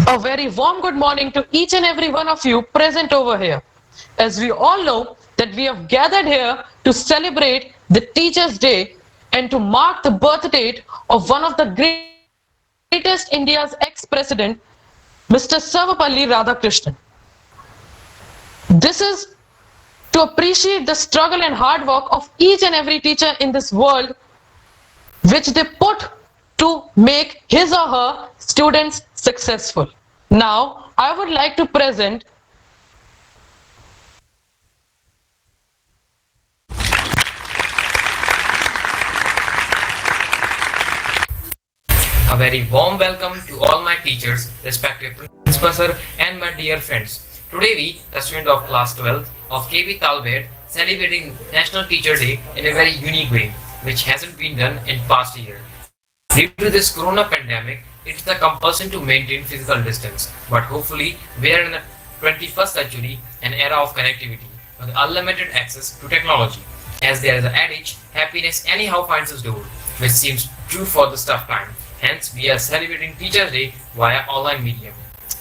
A very warm good morning to each and every one of you present over here. As we all know that we have gathered here to celebrate the Teachers' Day and to mark the birth date of one of the greatest India's ex-president, Mr. Sarvepalli Radhakrishnan. This is to appreciate the struggle and hard work of each and every teacher in this world which they put to make his or her students successful. Now, I would like to present A very warm welcome to all my teachers, respected principal sir, and my dear friends. Today we, the student of class 12 of KB Talbot, celebrating National Teacher Day in a very unique way, which hasn't been done in past year. Due to this corona pandemic, it's the compulsion to maintain physical distance. But hopefully, we are in the 21st century, an era of connectivity, with unlimited access to technology. As there is an adage, happiness anyhow finds its door, which seems true for this tough time. Hence, we are celebrating Teachers' Day via online medium,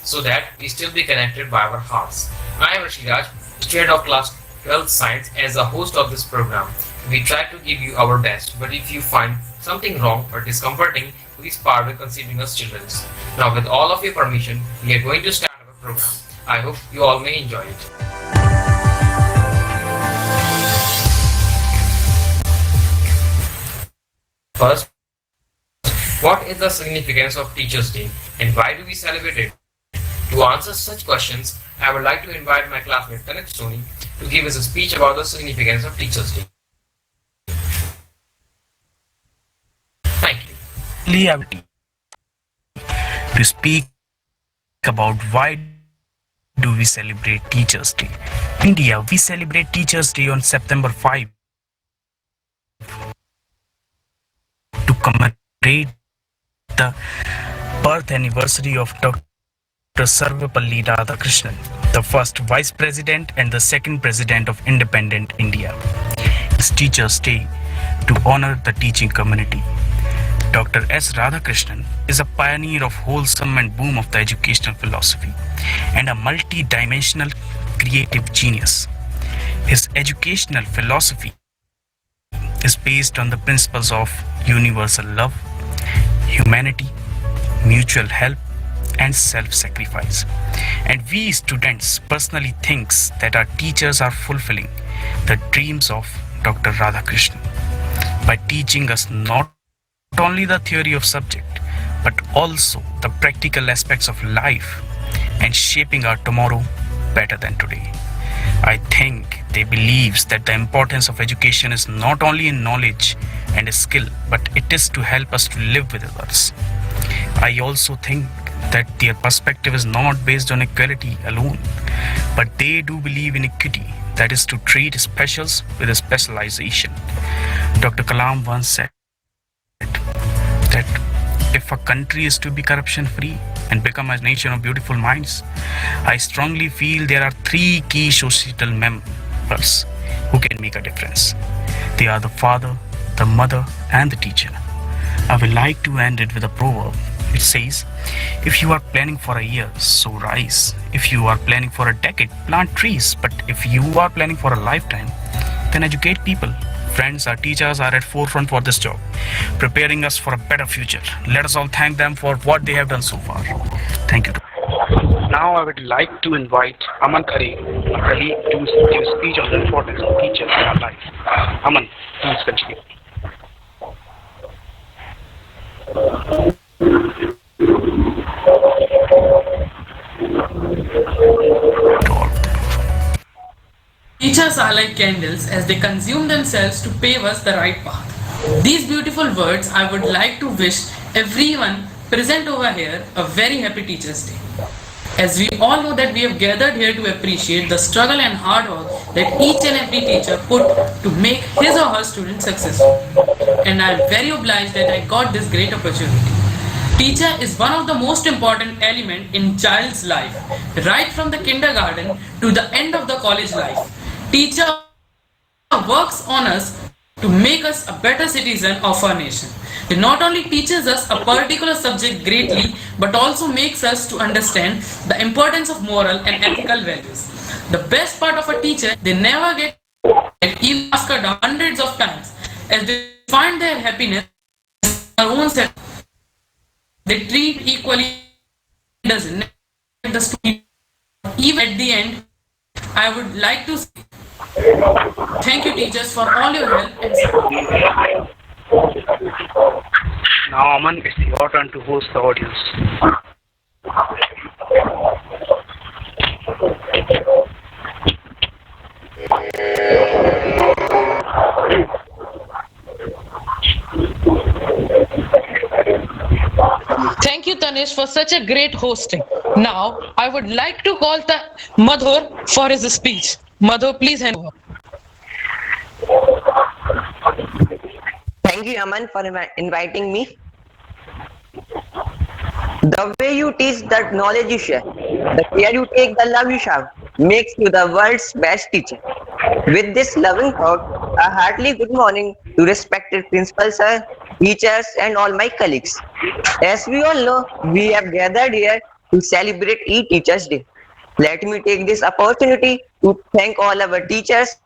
so that we still be connected by our hearts. I am Rashiraj, student of class 12 science, as the host of this program. We try to give you our best, but if you find something wrong or discomforting, please pardon considering us children. Now, with all of your permission, we are going to start our program. I hope you all may enjoy it. First, what is the significance of Teachers' Day and why do we celebrate it? To answer such questions, I would like to invite my classmate Tanak Soni to give us a speech about the significance of Teachers' Day. Thank you. To speak about why do we celebrate Teachers' Day. In India, we celebrate Teachers' Day on September 5 to commemorate the birth anniversary of Dr. Sarvepalli Radhakrishnan, the first Vice President and the second President of independent India. It's Teachers' Day to honor the teaching community. Dr. S. Radhakrishnan is a pioneer of wholesome and boom of the educational philosophy and a multi-dimensional creative genius. His educational philosophy is based on the principles of universal love, humanity, mutual help, and self-sacrifice. And we students personally thinks that our teachers are fulfilling the dreams of Dr. Radhakrishnan by teaching us not only the theory of subject, but also the practical aspects of life and shaping our tomorrow better than today. I think they believes that the importance of education is not only in knowledge and skill, but it is to help us to live with others. I also think that their perspective is not based on equality alone, but they do believe in equity, that is to treat specials with a specialization. Dr. Kalam once said that if a country is to be corruption free and become a nation of beautiful minds, I strongly feel there are three key societal members who can make a difference. They are the father, the mother, and the teacher. I would like to end it with a proverb. It says, if you are planning for a year, sow rice. If you are planning for a decade, plant trees. But if you are planning for a lifetime, then educate people. Friends, our teachers are at forefront for this job, preparing us for a better future. Let us all thank them for what they have done so far. Thank you. Now I would like to invite Aman Khare, a colleague, to give a speech on the importance of teachers in our life. Aman, please continue. teachers are like candles as they consume themselves to pave us the right path. These beautiful words I would like to wish everyone present over here a very happy Teachers' Day. As we all know that we have gathered here to appreciate the struggle and hard work that each and every teacher put to make his or her students successful. And I am very obliged that I got this great opportunity. Teacher is one of the most important element in child's life, right from the kindergarten to the end of the college life. Teacher works on us to make us a better citizen of our nation. It not only teaches us a particular subject greatly, but also makes us to understand the importance of moral and ethical values. The best part of a teacher, they never get even asked hundreds of times, as they find their happiness in their own self. They treat equally doesn't the student. Even at the end, I would like to say thank you, teachers, for all your help and support. Now, Aman, it's your turn to host the audience. Thank you, Tanish, for such a great hosting. Now, I would like to call Madhur for his speech. Madhur, please hand over. Thank you, Aman, for inviting me. The way you teach, the knowledge you share, the care you take, the love you shower, makes you the world's best teacher. With this loving thought, a heartily good morning to respected principal sir, teachers, and all my colleagues. As we all know, we have gathered here to celebrate E-Teachers Day. Let me take this opportunity to thank all our teachers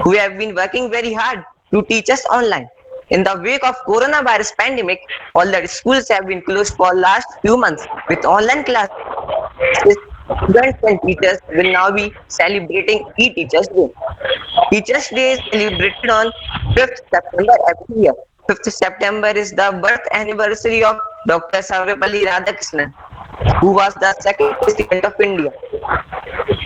who have been working very hard to teach us online. In the wake of coronavirus pandemic, all the schools have been closed for last few months with online classes. Students and teachers will now be celebrating E-Teachers Day. Teachers Day is celebrated on 5th September every year. 5th September is the birth anniversary of Dr. Sarvepalli Radhakrishnan, who was the second president of India.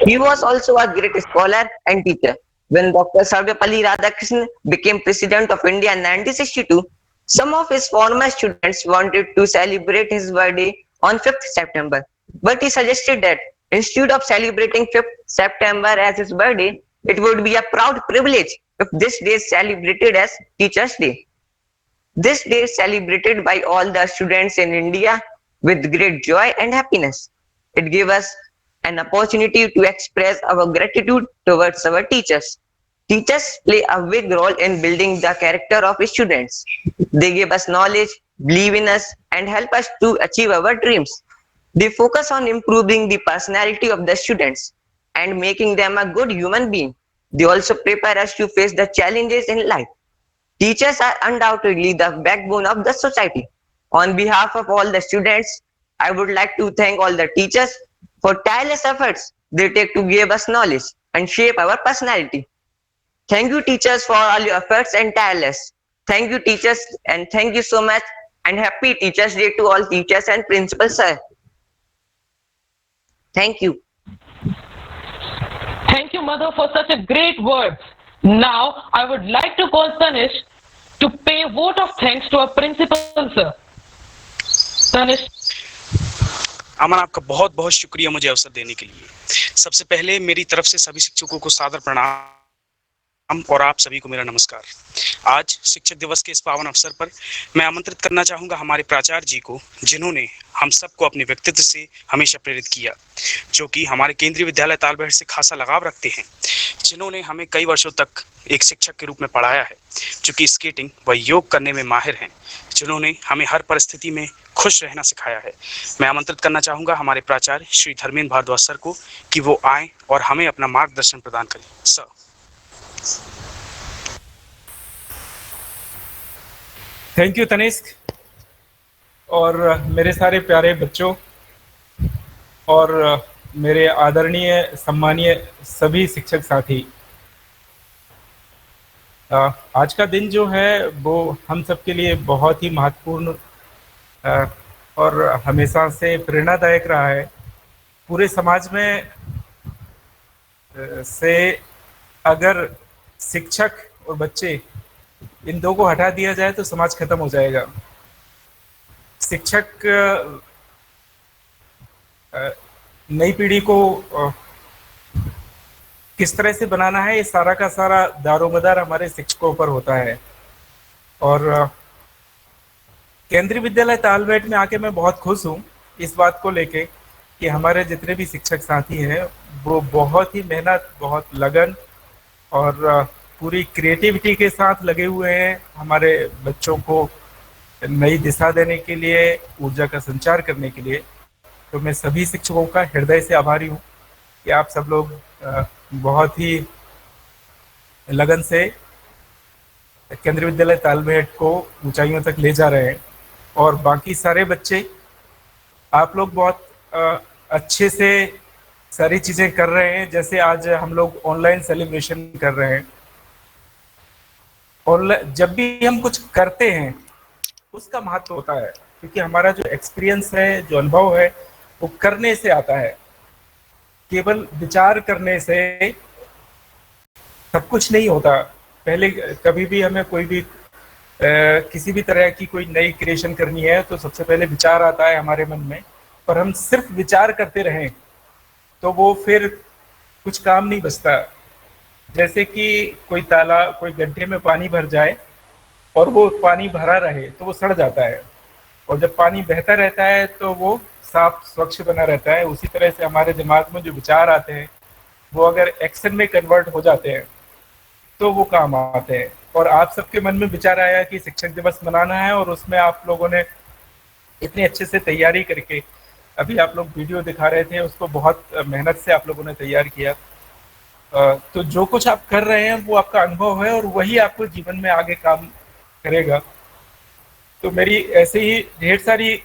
He was also a great scholar and teacher. When Dr. Sarvepalli Radhakrishnan became president of India in 1962, some of his former students wanted to celebrate his birthday on 5th September. But he suggested that instead of celebrating 5th September as his birthday, it would be a proud privilege if this day is celebrated as Teachers' Day. This day is celebrated by all the students in India with great joy and happiness. It gives us an opportunity to express our gratitude towards our teachers. Teachers play a big role in building the character of students. They give us knowledge, believe in us, and help us to achieve our dreams. They focus on improving the personality of the students and making them a good human being. They also prepare us to face the challenges in life. Teachers are undoubtedly the backbone of the society. On behalf of all the students, I would like to thank all the teachers for tireless efforts they take to give us knowledge and shape our personality. Thank you, teachers, for all your efforts and tireless. Thank you, teachers, and thank you so much. And happy Teachers' Day to all teachers and principals, sir. Thank you. Thank you, Mother, for such a great words. Now, I would like to call Tanish to pay a vote of thanks to our principal, sir. Tanish. अमन, आपका बहुत बहुत शुक्रिया मुझे अवसर देने के लिए। सबसे पहले मेरी तरफ से सभी शिक्षकों को सादर प्रणाम और आप सभी को मेरा नमस्कार। आज शिक्षक दिवस के इस पावन अवसर पर मैं आमंत्रित करना चाहूँगा हमारे प्राचार्य जी को, जिन्होंने हम सबको अपने व्यक्तित्व से हमेशा प्रेरित किया, जो कि हमारे केंद्रीय विद्यालय तालबेहट से खासा लगाव रखते हैं, जिन्होंने हमें कई वर्षों तक एक शिक्षक के रूप में पढ़ाया है, जो कि स्केटिंग व योग करने में माहिर हैं, जिन्होंने हमें हर परिस्थिति में खुश रहना सिखाया है। मैं आमंत्रित करना चाहूँगा हमारे प्राचार्य श्री धर्मेंद्र भारद्वाज सर को कि वो आएँ और हमें अपना मार्गदर्शन प्रदान करें। सर। थैंक यू तनिष्क और मेरे सारे प्यारे बच्चों और मेरे आदरणीय सम्मानीय सभी शिक्षक साथी, आज का दिन जो है वो हम सब के लिए बहुत ही महत्वपूर्ण और हमेशा से प्रेरणादायक रहा है। पूरे समाज में से अगर शिक्षक और बच्चे इन दो को हटा दिया जाए तो समाज खत्म हो जाएगा। शिक्षक नई पीढ़ी को किस तरह से बनाना है, ये सारा का सारा दारोमदार हमारे शिक्षकों पर होता है। और केंद्रीय विद्यालय तालबेहट में आके मैं बहुत खुश हूँ इस बात को लेके कि हमारे जितने भी शिक्षक साथी हैं वो बहुत ही मेहनत, बहुत लगन और पूरी क्रिएटिविटी के साथ लगे हुए हैं हमारे बच्चों को नई दिशा देने के लिए, ऊर्जा का संचार करने के लिए। तो मैं सभी शिक्षकों का हृदय से आभारी हूँ कि आप सब लोग बहुत ही लगन से केंद्रीय विद्यालय तालबेहट को ऊंचाइयों तक ले जा रहे हैं। और बाकी सारे बच्चे, आप लोग बहुत अच्छे से सारी चीज़ें कर रहे हैं। जैसे आज हम लोग ऑनलाइन सेलिब्रेशन कर रहे हैं। ऑनलाइन जब भी हम कुछ करते हैं उसका महत्व होता है, क्योंकि हमारा जो एक्सपीरियंस है, जो अनुभव है, वो करने से आता है। केवल विचार करने से सब कुछ नहीं होता। पहले कभी भी हमें कोई भी किसी भी तरह की कोई नई क्रिएशन करनी है तो सबसे पहले विचार आता है हमारे मन में, पर हम सिर्फ विचार करते रहें तो वो फिर कुछ काम नहीं बचता। जैसे कि कोई गड्ढे में पानी भर जाए और वो पानी भरा रहे तो वो सड़ जाता है, और जब पानी बहता रहता है तो वो साफ स्वच्छ बना रहता है। उसी तरह से हमारे दिमाग में जो विचार आते हैं वो अगर एक्शन में कन्वर्ट हो जाते हैं तो वो काम आते हैं। और आप सबके मन में विचार आया कि शिक्षक दिवस मनाना है, और उसमें आप लोगों ने इतने अच्छे से तैयारी करके, अभी आप लोग वीडियो दिखा रहे थे, उसको बहुत मेहनत से आप लोगों ने तैयार किया। तो जो कुछ आप कर रहे हैं वो आपका अनुभव है और वही आपको जीवन में आगे काम करेगा। तो मेरी ऐसे ही ढेर सारी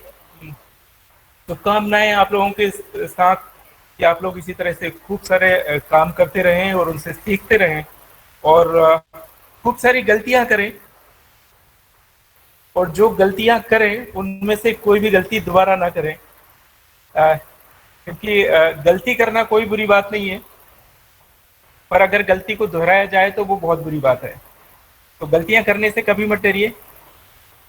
शुभकामनाएं आप लोगों के साथ कि आप लोग इसी तरह से खूब सारे काम करते रहें और उनसे सीखते रहें, और खूब सारी गलतियां करें, और जो गलतियां करें उनमें से कोई भी गलती दोबारा ना करें। क्योंकि गलती करना कोई बुरी बात नहीं है, पर अगर गलती को दोहराया जाए तो वो बहुत बुरी बात है। तो गलतियां करने से कभी मत डरिए।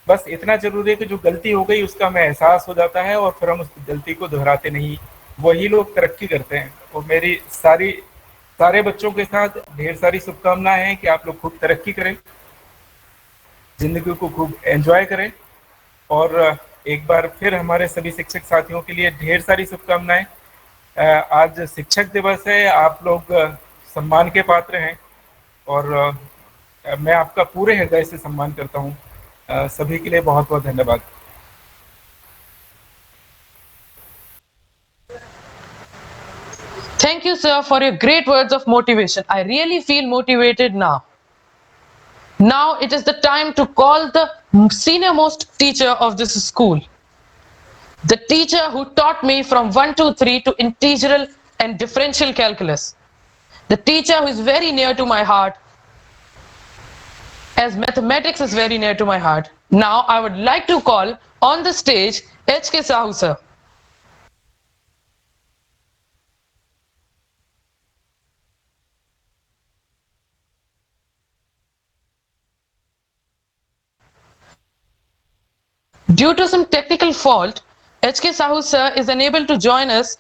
बस इतना जरूरी है कि जो गलती हो गई उसका हमें एहसास हो जाता है और फिर हम उस गलती को दोहराते नहीं। वही लोग तरक्की करते हैं। और मेरी सारे बच्चों के साथ ढेर सारी शुभकामनाएं हैं कि आप लोग खूब तरक्की करें, जिंदगी को खूब एंजॉय करें। और एक बार फिर हमारे सभी शिक्षक साथियों के लिए ढेर सारी शुभकामनाएं। आज शिक्षक दिवस है, आप लोग सम्मान के पात्र हैं, और मैं आपका पूरे हृदय से सम्मान करता हूं। सभी के लिए बहुत बहुत धन्यवाद। Thank you, sir, for your great words of motivation. I really feel motivated now. Now it is the time to call the senior most teacher of this school. The teacher who taught me from 1 to 3 to integral and differential calculus. The teacher who is very near to my heart, as mathematics is very near to my heart. Now I would like to call on the stage H.K. Sahu, sir. Due to some technical fault, H.K. Sahu sir is unable to join us.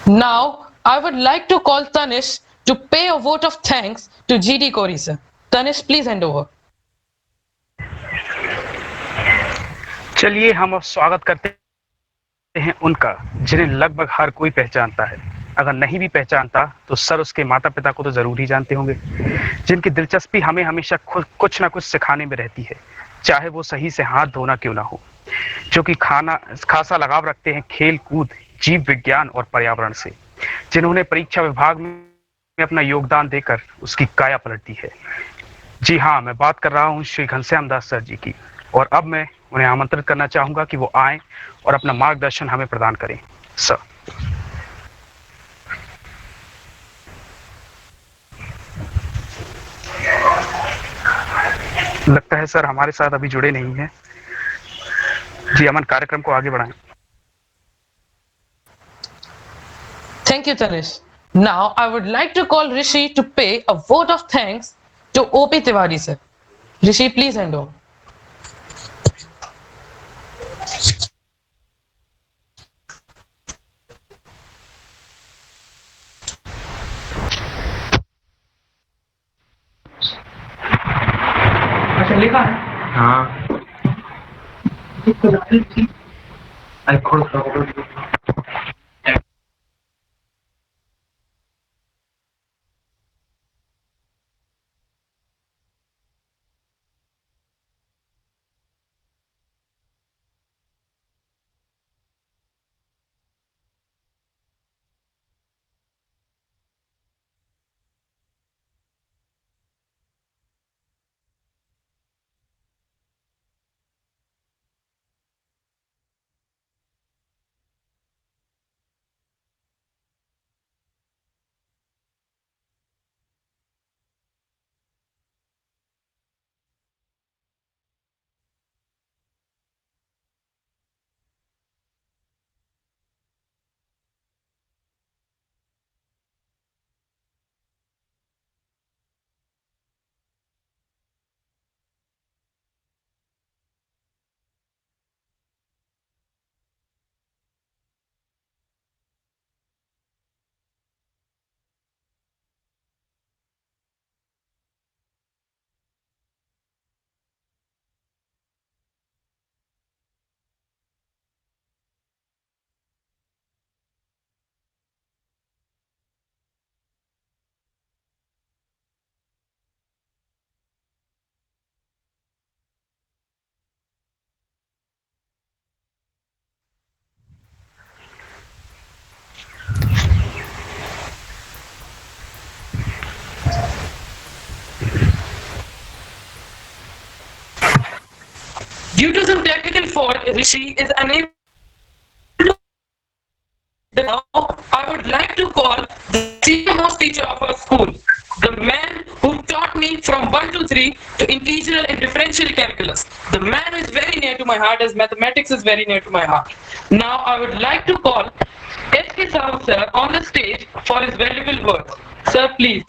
Now, I would like to call Tanish to pay a vote of thanks to G.D. Kori sir. Tanish, please hand over. चलिए हम अब स्वागत करते हैं उनका जिन्हें लगभग हर कोई पहचानता है। अगर नहीं भी पहचानता तो सर उसके माता पिता को तो जरूर ही जानते होंगे, जिनकी दिलचस्पी हमें हमेशा कुछ ना कुछ सिखाने में रहती है, चाहे वो सही से हाथ धोना क्यों ना हो, जो कि खासा लगाव रखते हैं खेल कूद, जीव विज्ञान और पर्यावरण से, जिन्होंने परीक्षा विभाग में अपना योगदान देकर उसकी काया पलट दी है। जी हाँ, मैं बात कर रहा हूँ श्री घनश्याम दास सर जी की। और अब मैं उन्हें आमंत्रित करना चाहूंगा कि वो आएं और अपना मार्गदर्शन हमें प्रदान करें। सर। लगता है सर हमारे साथ अभी जुड़े नहीं हैं। जी, अमन कार्यक्रम को आगे बढ़ाएं। Thank you, Tanish. Now, I would like to call Rishi to pay a vote of thanks to O.P. Tiwari sir. Rishi, please hand over. अच्छा लिखा है? हाँ। अरे खोल। Due to some technical fault, Rishi is unable to. Now, I would like to call the senior-most teacher of our school, the man who taught me from 1 to 3 to integral and differential calculus. The man who is very near to my heart as mathematics is very near to my heart. Now, I would like to call S.K. Sahu sir on the stage for his valuable words. Sir, please.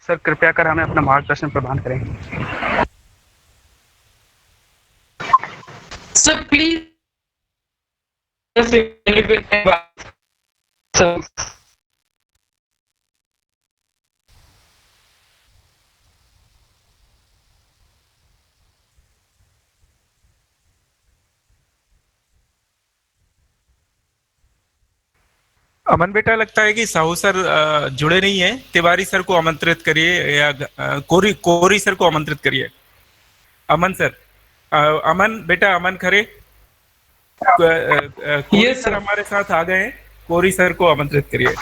Sir कृपया कर हमें अपना मार्गदर्शन प्रदान करें। Sir, please. Sir. अमन बेटा, लगता है कि साहू सर जुड़े नहीं है। तिवारी सर को आमंत्रित करिए या कोरी कोरी सर को आमंत्रित करिए। अमन सर, अमन बेटा, अमन खरे, कोरी Yes, सर sir. हमारे साथ आ गए हैं। कोरी सर को आमंत्रित करिए।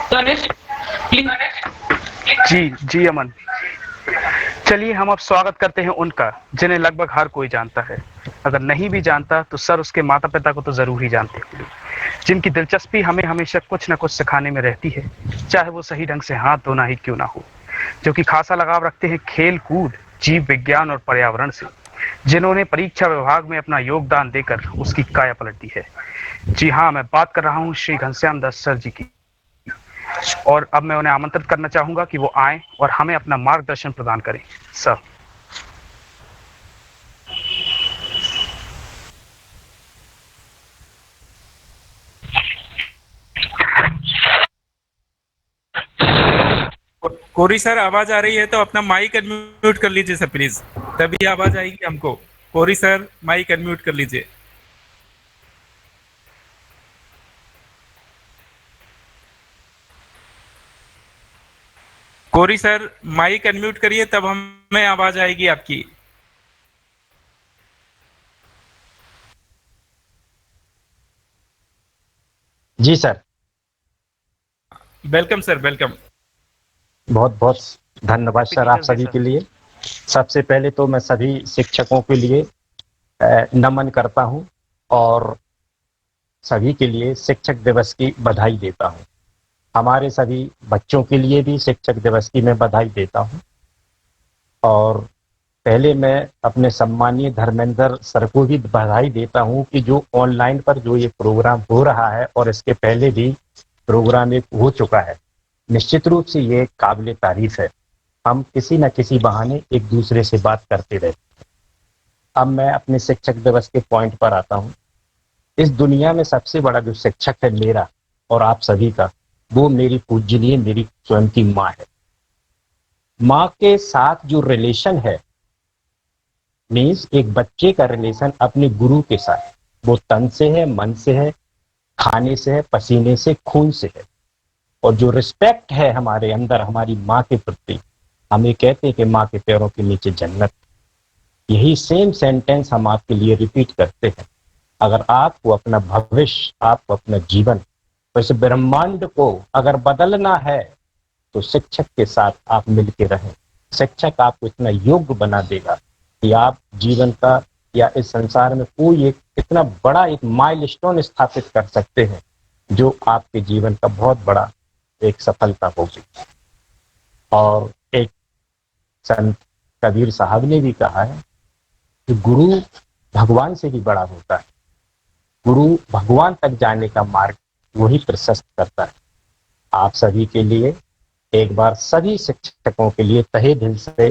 Tanish, please. जी जी अमन। चलिए हम अब स्वागत करते हैं उनका जिन्हें लगभग हर कोई जानता है। अगर नहीं भी जानता तो सर उसके माता पिता को तो जरूर ही जानते हैं, जिनकी दिलचस्पी हमें हमेशा कुछ न कुछ सिखाने में रहती है, चाहे वो सही ढंग से हाथ धोना ही क्यों ना हो, जो कि खासा लगाव रखते हैं खेल कूद, जीव विज्ञान और पर्यावरण से, जिन्होंने परीक्षा विभाग में अपना योगदान देकर उसकी काया पलट दी है। जी हाँ, मैं बात कर रहा हूँ श्री घनश्याम दास सर जी की। और अब मैं उन्हें आमंत्रित करना चाहूंगा कि वो आए और हमें अपना मार्गदर्शन प्रदान करें। सर। कोरी सर, आवाज आ रही है तो अपना माइक अनम्यूट कर लीजिए सर प्लीज, तभी आवाज आएगी हमको। कोरी सर, माइक अनम्यूट कर लीजिए। कोरी सर, माइक अनम्यूट करिए, तब हमें आवाज आएगी आपकी। जी सर। Welcome sir, welcome. बहुत बहुत धन्यवाद सर आप सभी के लिए। सबसे पहले तो मैं सभी शिक्षकों के लिए नमन करता हूं और सभी के लिए शिक्षक दिवस की बधाई देता हूं। हमारे सभी बच्चों के लिए भी शिक्षक दिवस की मैं बधाई देता हूं। और पहले मैं अपने सम्मानीय धर्मेंद्र सर को भी बधाई देता हूं कि जो ऑनलाइन पर जो ये प्रोग्राम हो रहा है और इसके पहले भी प्रोग्राम एक हो चुका है, निश्चित रूप से ये काबिल तारीफ है। हम किसी न किसी बहाने एक दूसरे से बात करते रहते हैं। अब मैं अपने शिक्षक दिवस के पॉइंट पर आता हूँ। इस दुनिया में सबसे बड़ा जो शिक्षक है मेरा और आप सभी का, वो मेरी पूजनीय मेरी स्वयं की माँ है। माँ के साथ जो रिलेशन है, मीन्स एक बच्चे का रिलेशन अपने गुरु के साथ, वो तन से है, मन से है, खाने से है, पसीने से, खून से है। और जो रिस्पेक्ट है हमारे अंदर हमारी माँ के प्रति, हम ये कहते हैं कि माँ के पैरों के नीचे जन्नत। यही सेम सेंटेंस हम आपके लिए रिपीट करते हैं। अगर आपको अपना भविष्य, आपको अपना जीवन, वैसे ब्रह्मांड को अगर बदलना है तो शिक्षक के साथ आप मिलके रहें। शिक्षक आपको इतना योग्य बना देगा कि आप जीवन का या इस संसार में कोई एक इतना बड़ा एक माइलस्टोन स्थापित कर सकते हैं जो आपके जीवन का बहुत बड़ा एक सफलता होगी। और एक संत कबीर साहब ने भी कहा है कि गुरु भगवान से भी बड़ा होता है। गुरु भगवान तक जाने का मार्ग वही प्रशस्त करता है। आप सभी के लिए एक बार सभी शिक्षकों के लिए तहे दिल से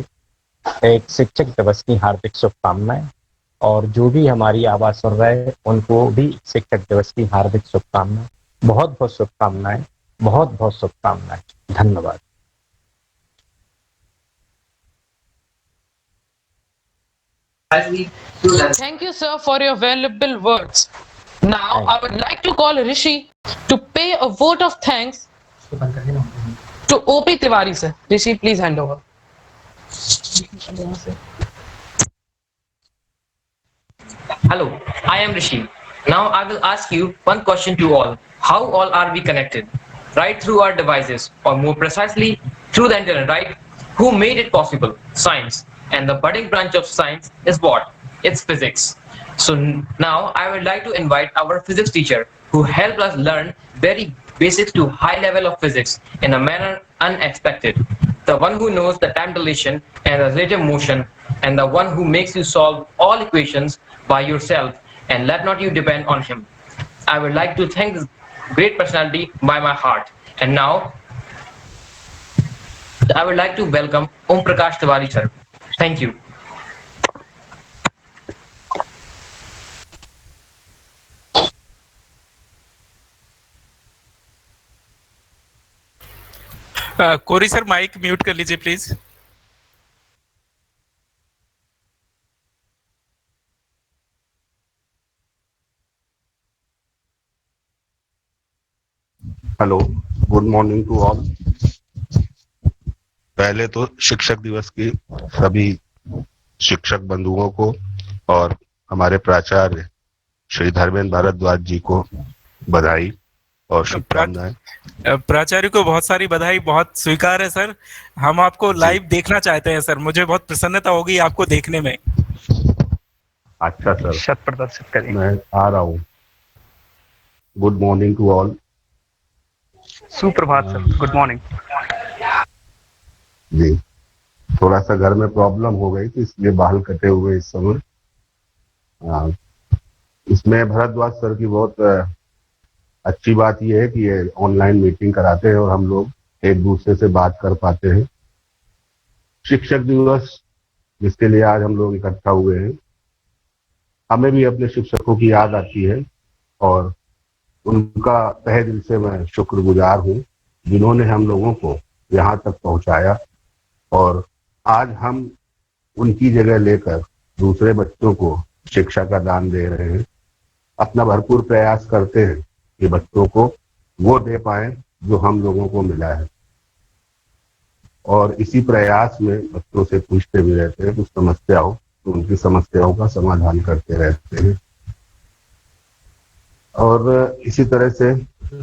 एक शिक्षक दिवस की हार्दिक शुभकामनाएं। और जो भी हमारी आवाज सुन रहे हैं उनको भी शिक्षक दिवस की हार्दिक शुभकामनाएं। बहुत बहुत शुभकामनाएं, बहुत बहुत शुभकामनाएं। धन्यवाद। Thank you, sir, for your valuable words. Now, I would like to call Rishi to pay a vote of thanks to OP Tiwari, sir. Rishi, please hand over. Hello, I am Rishi. Now I will ask you one question to all. How all are we connected? Right through our devices, or more precisely, through the internet, right? Who made it possible? Science. And the budding branch of science is what? It's physics. So now I would like to invite our physics teacher who helped us learn very basics to high level of physics in a manner unexpected. The one who knows the time dilation and the relative motion, and the one who makes you solve all equations by yourself and let not you depend on him. I would like to thank this great personality by my heart. And now I would like to welcome Om Prakash Tiwari sir. Thank you. Kori sir mic mute कर लीजिए please. Hello, good morning to all. पहले तो शिक्षक दिवस की सभी शिक्षक बंधुओं को और हमारे प्राचार्य श्री धर्मेंद्र भारद्वाज जी को बधाई और शुभकामनाएं। प्राचार्य को बहुत सारी बधाई, बहुत स्वीकार है सर। हम आपको लाइव देखना चाहते हैं सर, मुझे बहुत प्रसन्नता होगी आपको देखने में। अच्छा सर, शत प्रदर्शित करें। मैं आ रहा हूँ। Good morning to all. सुप्रभात सर, गुड मॉर्निंग जी। थोड़ा सा घर में प्रॉब्लम हो गई थी, इसलिए बाल कटे हुए इस समय। इसमें भरद्वाज सर की बहुत अच्छी बात यह है कि ये ऑनलाइन मीटिंग कराते हैं और हम लोग एक दूसरे से बात कर पाते हैं। शिक्षक दिवस जिसके लिए आज हम लोग इकट्ठा हुए हैं, हमें भी अपने शिक्षकों की याद आती है और उनका तहे दिल से मैं शुक्रगुजार हूँ, जिन्होंने हम लोगों को यहाँ तक पहुँचाया। और आज हम उनकी जगह लेकर दूसरे बच्चों को शिक्षा का दान दे रहे हैं। अपना भरपूर प्रयास करते हैं कि बच्चों को वो दे पाए जो हम लोगों को मिला है। और इसी प्रयास में बच्चों से पूछते भी रहते हैं, कुछ समस्या हो तो उनकी समस्याओं का समाधान करते रहते हैं। और इसी तरह से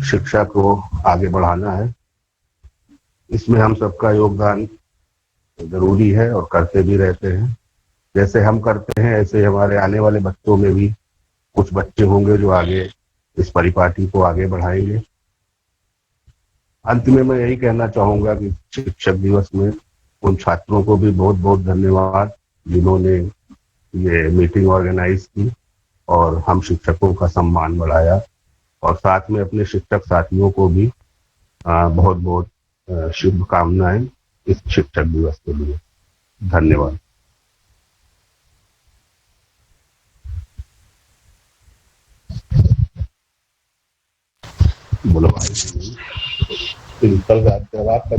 शिक्षा को आगे बढ़ाना है, इसमें हम सबका योगदान जरूरी है और करते भी रहते हैं। जैसे हम करते हैं ऐसे हमारे आने वाले बच्चों में भी कुछ बच्चे होंगे जो आगे इस परिपाटी को आगे बढ़ाएंगे। अंत में मैं यही कहना चाहूंगा कि शिक्षक दिवस में उन छात्रों को भी बहुत बहुत धन्यवाद जिन्होंने ये मीटिंग ऑर्गेनाइज की और हम शिक्षकों का सम्मान बढ़ाया। और साथ में अपने शिक्षक साथियों को भी बहुत बहुत शुभकामनाएं इस शिक्षक दिवस के लिए। धन्यवाद।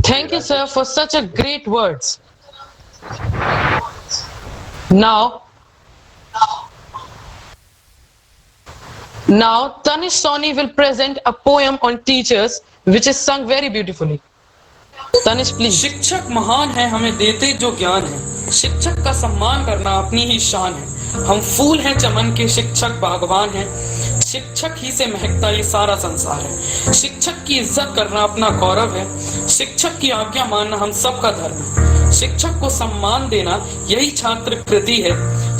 Thank you, sir, for such a great words. Now, Tanish Soni will present a poem on teachers, which is sung very beautifully. Tanish, please. शिक्षक महान है, हमें देते जो ज्ञान है। शिक्षक का सम्मान करना अपनी ही शान है। हम फूल हैं चमन के, शिक्षक बागवान है। शिक्षक ही से महकता ये सारा संसार है। शिक्षक की इज्जत करना अपना गौरव है। शिक्षक की आज्ञा मानना हम सबका धर्म है। शिक्षक को सम्मान देना यही छात्र कृति है।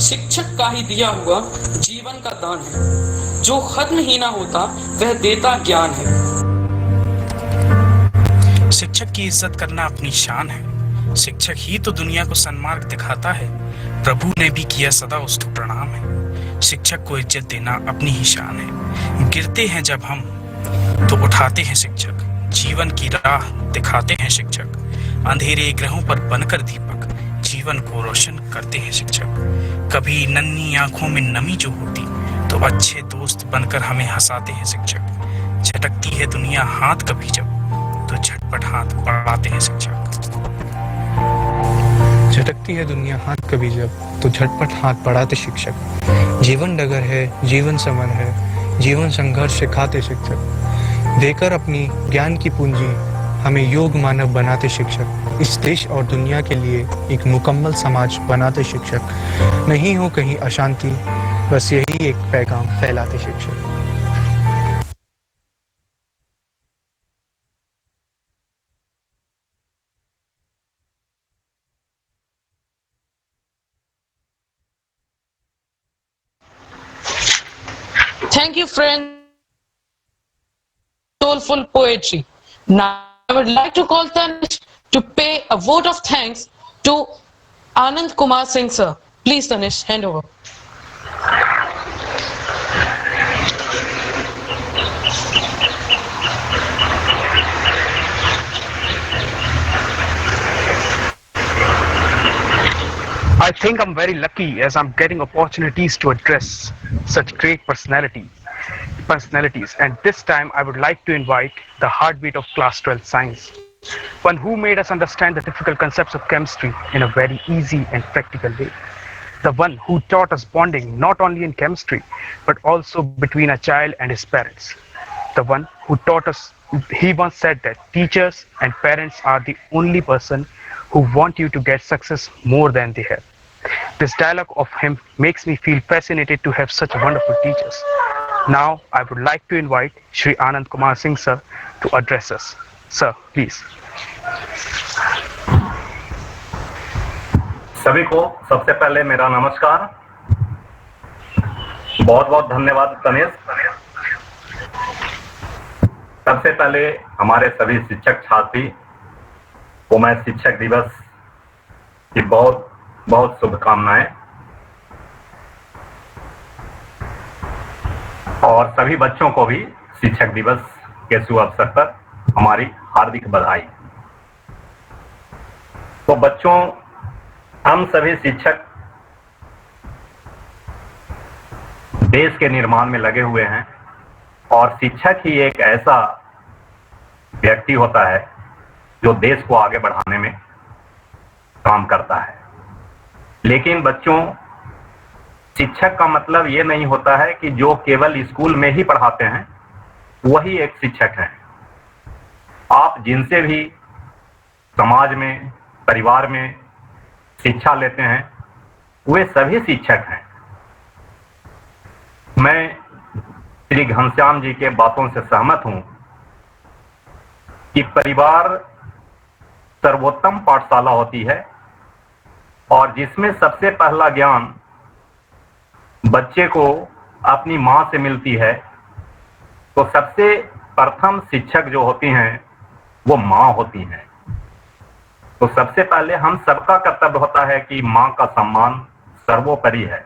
शिक्षक का ही दिया हुआ जीवन का दान है। जो खत्म ही ना होता वह देता ज्ञान है। शिक्षक की इज्जत करना अपनी शान है। शिक्षक ही तो दुनिया को सन्मार्ग दिखाता है। प्रभु ने भी किया सदा उसको प्रणाम है। शिक्षक को इज्जत देना अपनी ही शान है। गिरते हैं जब हम तो उठाते हैं शिक्षक। जीवन की राह दिखाते हैं शिक्षक। अंधेरे ग्रहों पर बनकर दीपक जीवन को रोशन करते हैं शिक्षक। कभी नन्ही आंखों में नमी जो होती तो अच्छे दोस्त बनकर हमें हंसाते हैं शिक्षक। झटकती है दुनिया हाथ कभी जब तो झटपट हाथ बढ़ाते हैं शिक्षक। झटकती कांपती है दुनिया हाथ कभी जब, तो झटपट हाथ बढ़ाते शिक्षक। जीवन डगर है, जीवन समर है, जीवन संघर्ष सिखाते शिक्षक। देकर अपनी ज्ञान की पूंजी हमें योग मानव बनाते शिक्षक। इस देश और दुनिया के लिए एक मुकम्मल समाज बनाते शिक्षक। नहीं हो कहीं अशांति, बस यही एक पैगाम फैलाते शिक्षक। Thank you, friend. Soulful poetry. Now, I would like to call Tanish to pay a vote of thanks to Anand Kumar Singh, sir. Please, Tanish, hand over. I think I'm very lucky as I'm getting opportunities to address such great personalities, and this time I would like to invite the heartbeat of class 12 science, one who made us understand the difficult concepts of chemistry in a very easy and practical way, the one who taught us bonding not only in chemistry but also between a child and his parents, the one who taught us, he once said that teachers and parents are the only person who want you to get success more than they have. This dialogue of him makes me feel fascinated to have such wonderful teachers. Now I would like to invite Shri Anand Kumar Singh sir to address us. Sir, please. सभी को सबसे पहले मेरा नमस्कार। बहुत बहुत धन्यवाद तनेश। सबसे पहले हमारे सभी शिक्षक छात्री को मैं शिक्षक दिवस की बहुत बहुत शुभकामनाएं, और सभी बच्चों को भी शिक्षक दिवस के शुभ अवसर पर हमारी हार्दिक बधाई। तो बच्चों, हम सभी शिक्षक देश के निर्माण में लगे हुए हैं, और शिक्षक ही एक ऐसा व्यक्ति होता है जो देश को आगे बढ़ाने में काम करता है। लेकिन बच्चों, शिक्षक का मतलब ये नहीं होता है कि जो केवल स्कूल में ही पढ़ाते हैं वही एक शिक्षक है। आप जिनसे भी समाज में, परिवार में शिक्षा लेते हैं वे सभी शिक्षक हैं। मैं श्री घनश्याम जी के बातों से सहमत हूं कि परिवार सर्वोत्तम पाठशाला होती है, और जिसमें सबसे पहला ज्ञान बच्चे को अपनी मां से मिलती है। तो सबसे प्रथम शिक्षक जो होती हैं वो मां होती हैं। तो सबसे पहले हम सबका कर्तव्य होता है कि मां का सम्मान सर्वोपरि है।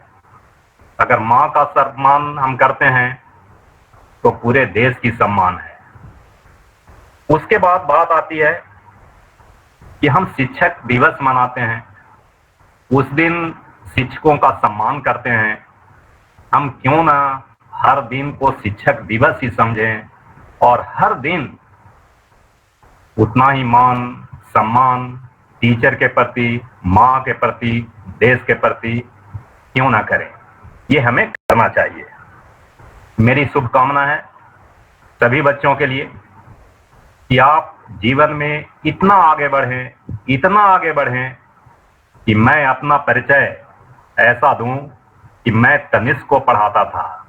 अगर मां का सम्मान हम करते हैं तो पूरे देश की सम्मान है। उसके बाद बात आती है कि हम शिक्षक दिवस मनाते हैं, उस दिन शिक्षकों का सम्मान करते हैं। हम क्यों ना हर दिन को शिक्षक दिवस ही समझें और हर दिन उतना ही मान सम्मान टीचर के प्रति, माँ के प्रति, देश के प्रति क्यों ना करें। ये हमें करना चाहिए। मेरी शुभकामना है सभी बच्चों के लिए कि आप जीवन में इतना आगे बढ़ें कि मैं अपना परिचय ऐसा दूं कि मैं तनिष्क को पढ़ाता था।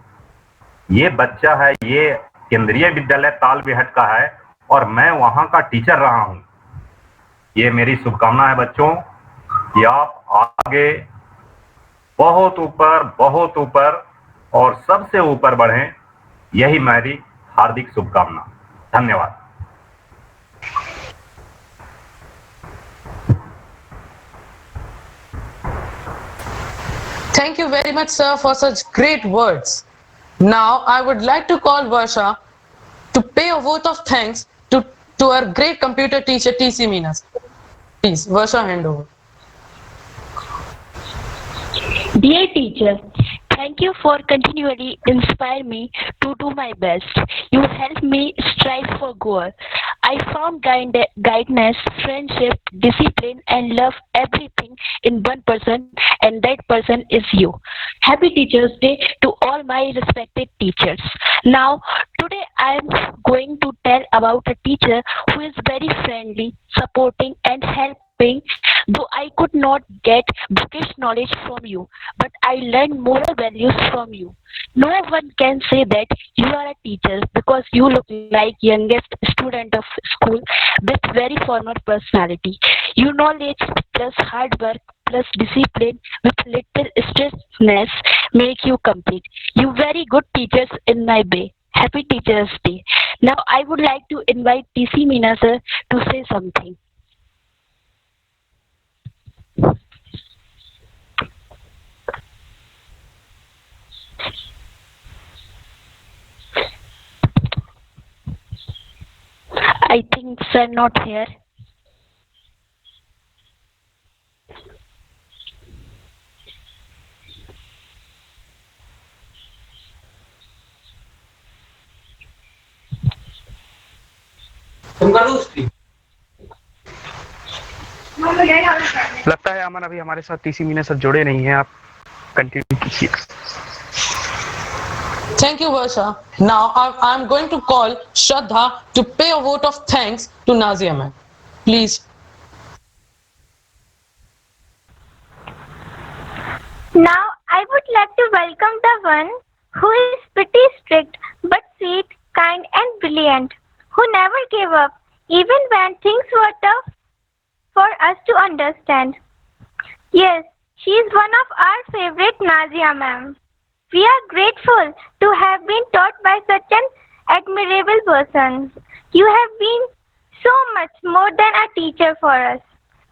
ये बच्चा है, ये केंद्रीय विद्यालय तालबेहट का है और मैं वहां का टीचर रहा हूं। ये मेरी शुभकामना है बच्चों कि आप आगे बहुत ऊपर और सबसे ऊपर बढ़ें। यही मेरी हार्दिक शुभकामना। धन्यवाद। Thank you very much, sir, for such great words. Now, I would like to call Varsha to pay a vote of thanks to our great computer teacher, T.C. Minas. Please, Varsha, hand over. Dear teacher, thank you for continually inspire me to do my best. You help me strive for goal. I found guidance, friendship, discipline, and love everything in one person, and that person is you. Happy Teachers Day to all my respected teachers. Now, today I am going to tell about a teacher who is very friendly, supporting, and helping. Though I could not get bookish knowledge from you, but I learned moral values from you. No one can say that you are a teacher because you look like youngest student of school with very formal personality. Your knowledge plus hard work plus discipline with little stressness make you complete. You very good teachers in my way. Happy Teachers Day. Now I would like to invite TC Meena sir to say something. I think sir not here. लगता है अमन अभी हमारे साथ TC Meena sir जुड़े नहीं हैं, आप continue कीजिए। Thank you, Varsha. Now I'm going to call Shraddha to pay a vote of thanks to Nazia ma'am. Please. Now I would like to welcome the one who is pretty strict but sweet, kind and brilliant, who never gave up even when things were tough for us to understand. Yes, she is one of our favorite Nazia ma'am. We are grateful to have been taught by such an admirable person. You have been so much more than a teacher for us.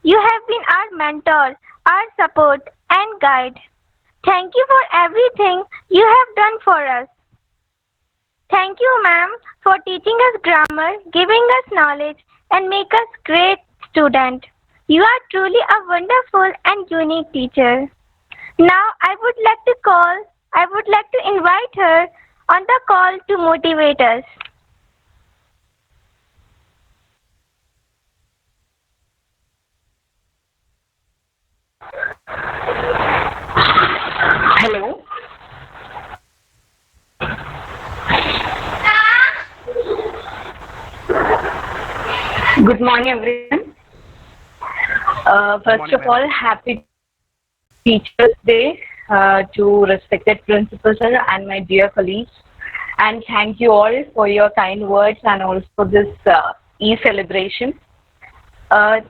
You have been our mentor, our support and guide. Thank you for everything you have done for us. Thank you, ma'am, for teaching us grammar, giving us knowledge, and make us great students. You are truly a wonderful and unique teacher. Now, I would like to invite her on the call to motivate us. Hello. Good morning, everyone. First of all, happy Teachers Day to respected principal sir and my dear colleagues. And thank you all for your kind words and also this e-celebration.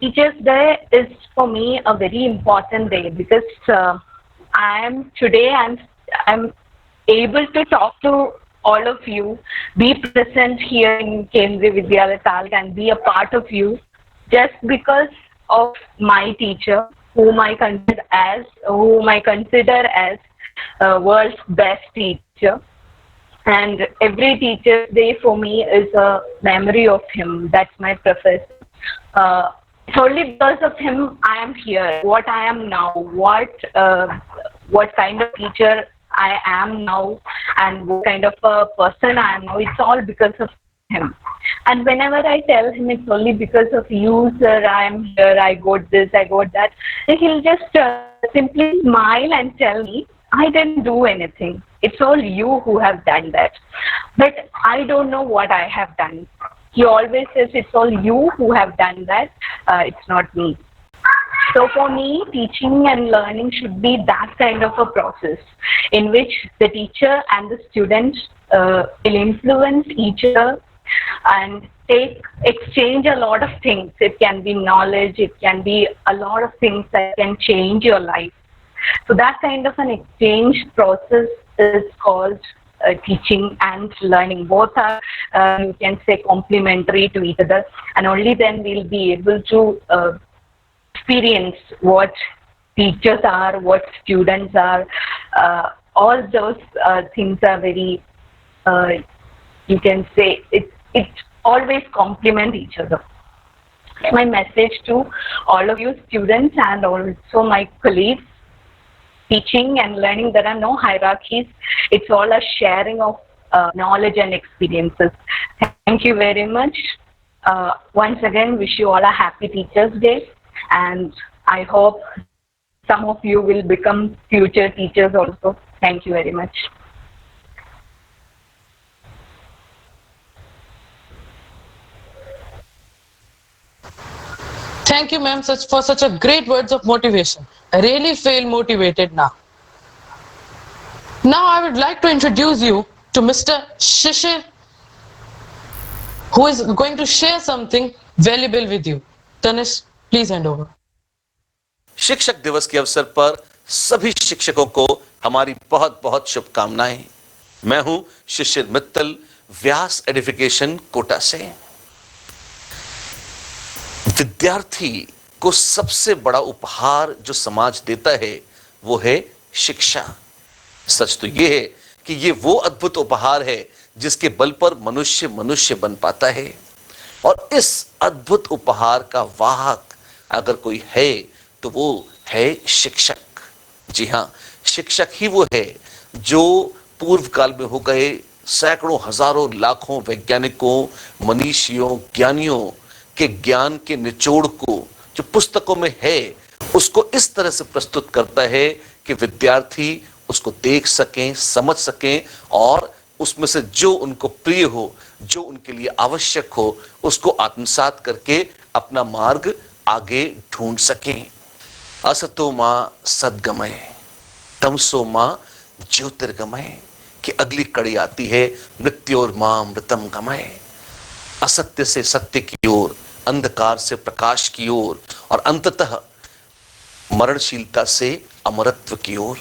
Teachers Day is for me a very important day because I'm able to talk to all of you, be present here in Kendriya Vidyalaya Talg and be a part of you just because of my teacher, whom I consider as world's best teacher. And every Teacher's Day for me is a memory of him. That's my professor. It's only because of him I am here. What I am now, what kind of teacher I am now, and what kind of a person I am now, it's all because of him. And whenever I tell him it's only because of you, sir, I am here, I got this, I got that, he'll just simply smile and tell me, I didn't do anything. It's all you who have done that. But I don't know what I have done. He always says it's all you who have done that, it's not me. So for me, teaching and learning should be that kind of a process in which the teacher and the student will influence each other and exchange a lot of things. It can be knowledge, it can be a lot of things that can change your life. So that kind of an exchange process is called teaching and learning. Both are, you can say, complementary to each other, and only then we'll be able to experience what teachers are, what students are. All those things are very, you can say, it always complement each other. My message to all of you students and also my colleagues, teaching and learning, there are no hierarchies. It's all a sharing of knowledge and experiences. Thank you very much. once again wish you all a happy Teachers Day, and I hope some of you will become future teachers also. Thank you very much. Thank you, ma'am, for such a great words of motivation. I really feel motivated now. Now I would like to introduce you to Mr. Shishir, who is going to share something valuable with you. Tanish, please hand over. शिक्षक दिवस के अवसर पर सभी शिक्षकों को हमारी बहुत बहुत शुभकामनाएं। मैं हूं शिशिर मित्तल, व्यास एडिफिकेशन कोटा से। विद्यार्थी को सबसे बड़ा उपहार जो समाज देता है वो है शिक्षा। सच तो ये है कि ये वो अद्भुत उपहार है जिसके बल पर मनुष्य मनुष्य बन पाता है, और इस अद्भुत उपहार का वाहक अगर कोई है तो वो है शिक्षक। जी हाँ, शिक्षक ही वो है जो पूर्व काल में हो गए सैकड़ों हजारों लाखों वैज्ञानिकों, मनीषियों, ज्ञानियों के ज्ञान के निचोड़ को जो पुस्तकों में है उसको इस तरह से प्रस्तुत करता है कि विद्यार्थी उसको देख सकें, समझ सकें और उसमें से जो उनको प्रिय हो, जो उनके लिए आवश्यक हो, उसको आत्मसात करके अपना मार्ग आगे ढूंढ सकें। असतो मां सद्गमय, तमसो मां ज्योतिर्गमय की अगली कड़ी आती है मृत्योर मां मृतम गमय। असत्य से सत्य की ओर, अंधकार से प्रकाश की ओर और अंततः मरणशीलता से अमरत्व की ओर।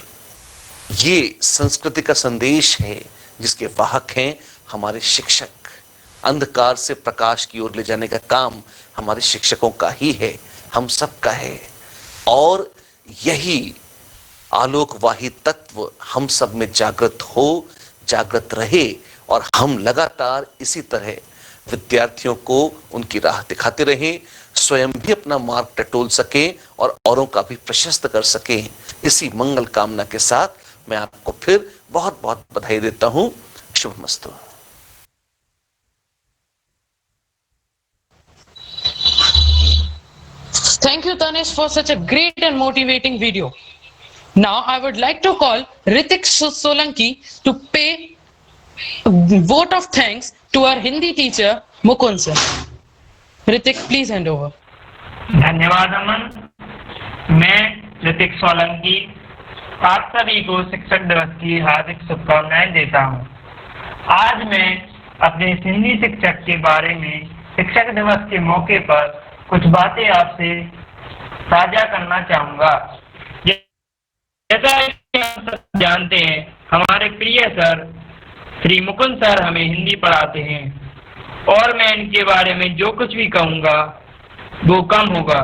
ये संस्कृति का संदेश है जिसके वाहक हैं हमारे शिक्षक। अंधकार से प्रकाश की ओर ले जाने का काम हमारे शिक्षकों का ही है, हम सब का है, और यही आलोकवाही तत्व हम सब में जागृत हो, जागृत रहे और हम लगातार इसी तरह विद्यार्थियों को उनकी राह दिखाते रहें, स्वयं भी अपना मार्ग टटोल सकें और औरों का भी प्रशस्त कर सकें। इसी मंगल कामना के साथ मैं आपको फिर बहुत बहुत बधाई देता हूं। शुभमस्तु। Thank you, Tanish, for such a great and motivating video. Now I would like to call Ritik Solanki to pay a vote of thanks to our Hindi teacher Mukund sir. Ritik, please hand over. धन्यवाद अमन। मैं ऋतिक सोलंकी आप सभी को शिक्षक दिवस की हार्दिक शुभकामनाएं देता हूं। आज मैं अपने हिंदी शिक्षक के बारे में शिक्षक दिवस के मौके पर कुछ बातें आपसे साझा करना चाहूंगा। जैसा कि हम सब जानते हैं, हमारे प्रिय सर श्री मुकुंद सर हमें हिंदी पढ़ाते हैं और मैं इनके बारे में जो कुछ भी कहूंगा वो कम होगा,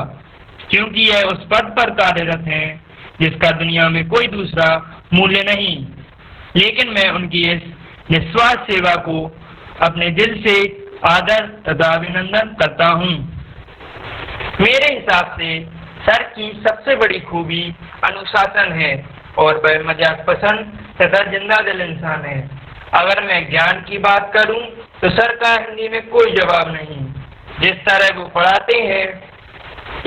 क्योंकि यह उस पद पर कार्यरत हैं जिसका दुनिया में कोई दूसरा मूल्य नहीं। लेकिन मैं उनकी इस निस्वार्थ सेवा को अपने दिल से आदर तथा अभिनंदन करता हूँ। मेरे हिसाब से सर की सबसे बड़ी खूबी अनुशासन है और वह मजाक पसंद तथा जिंदा दिल इंसान है। अगर मैं ज्ञान की बात करूं तो सर का हिंदी में कोई जवाब नहीं। जिस तरह वो पढ़ाते हैं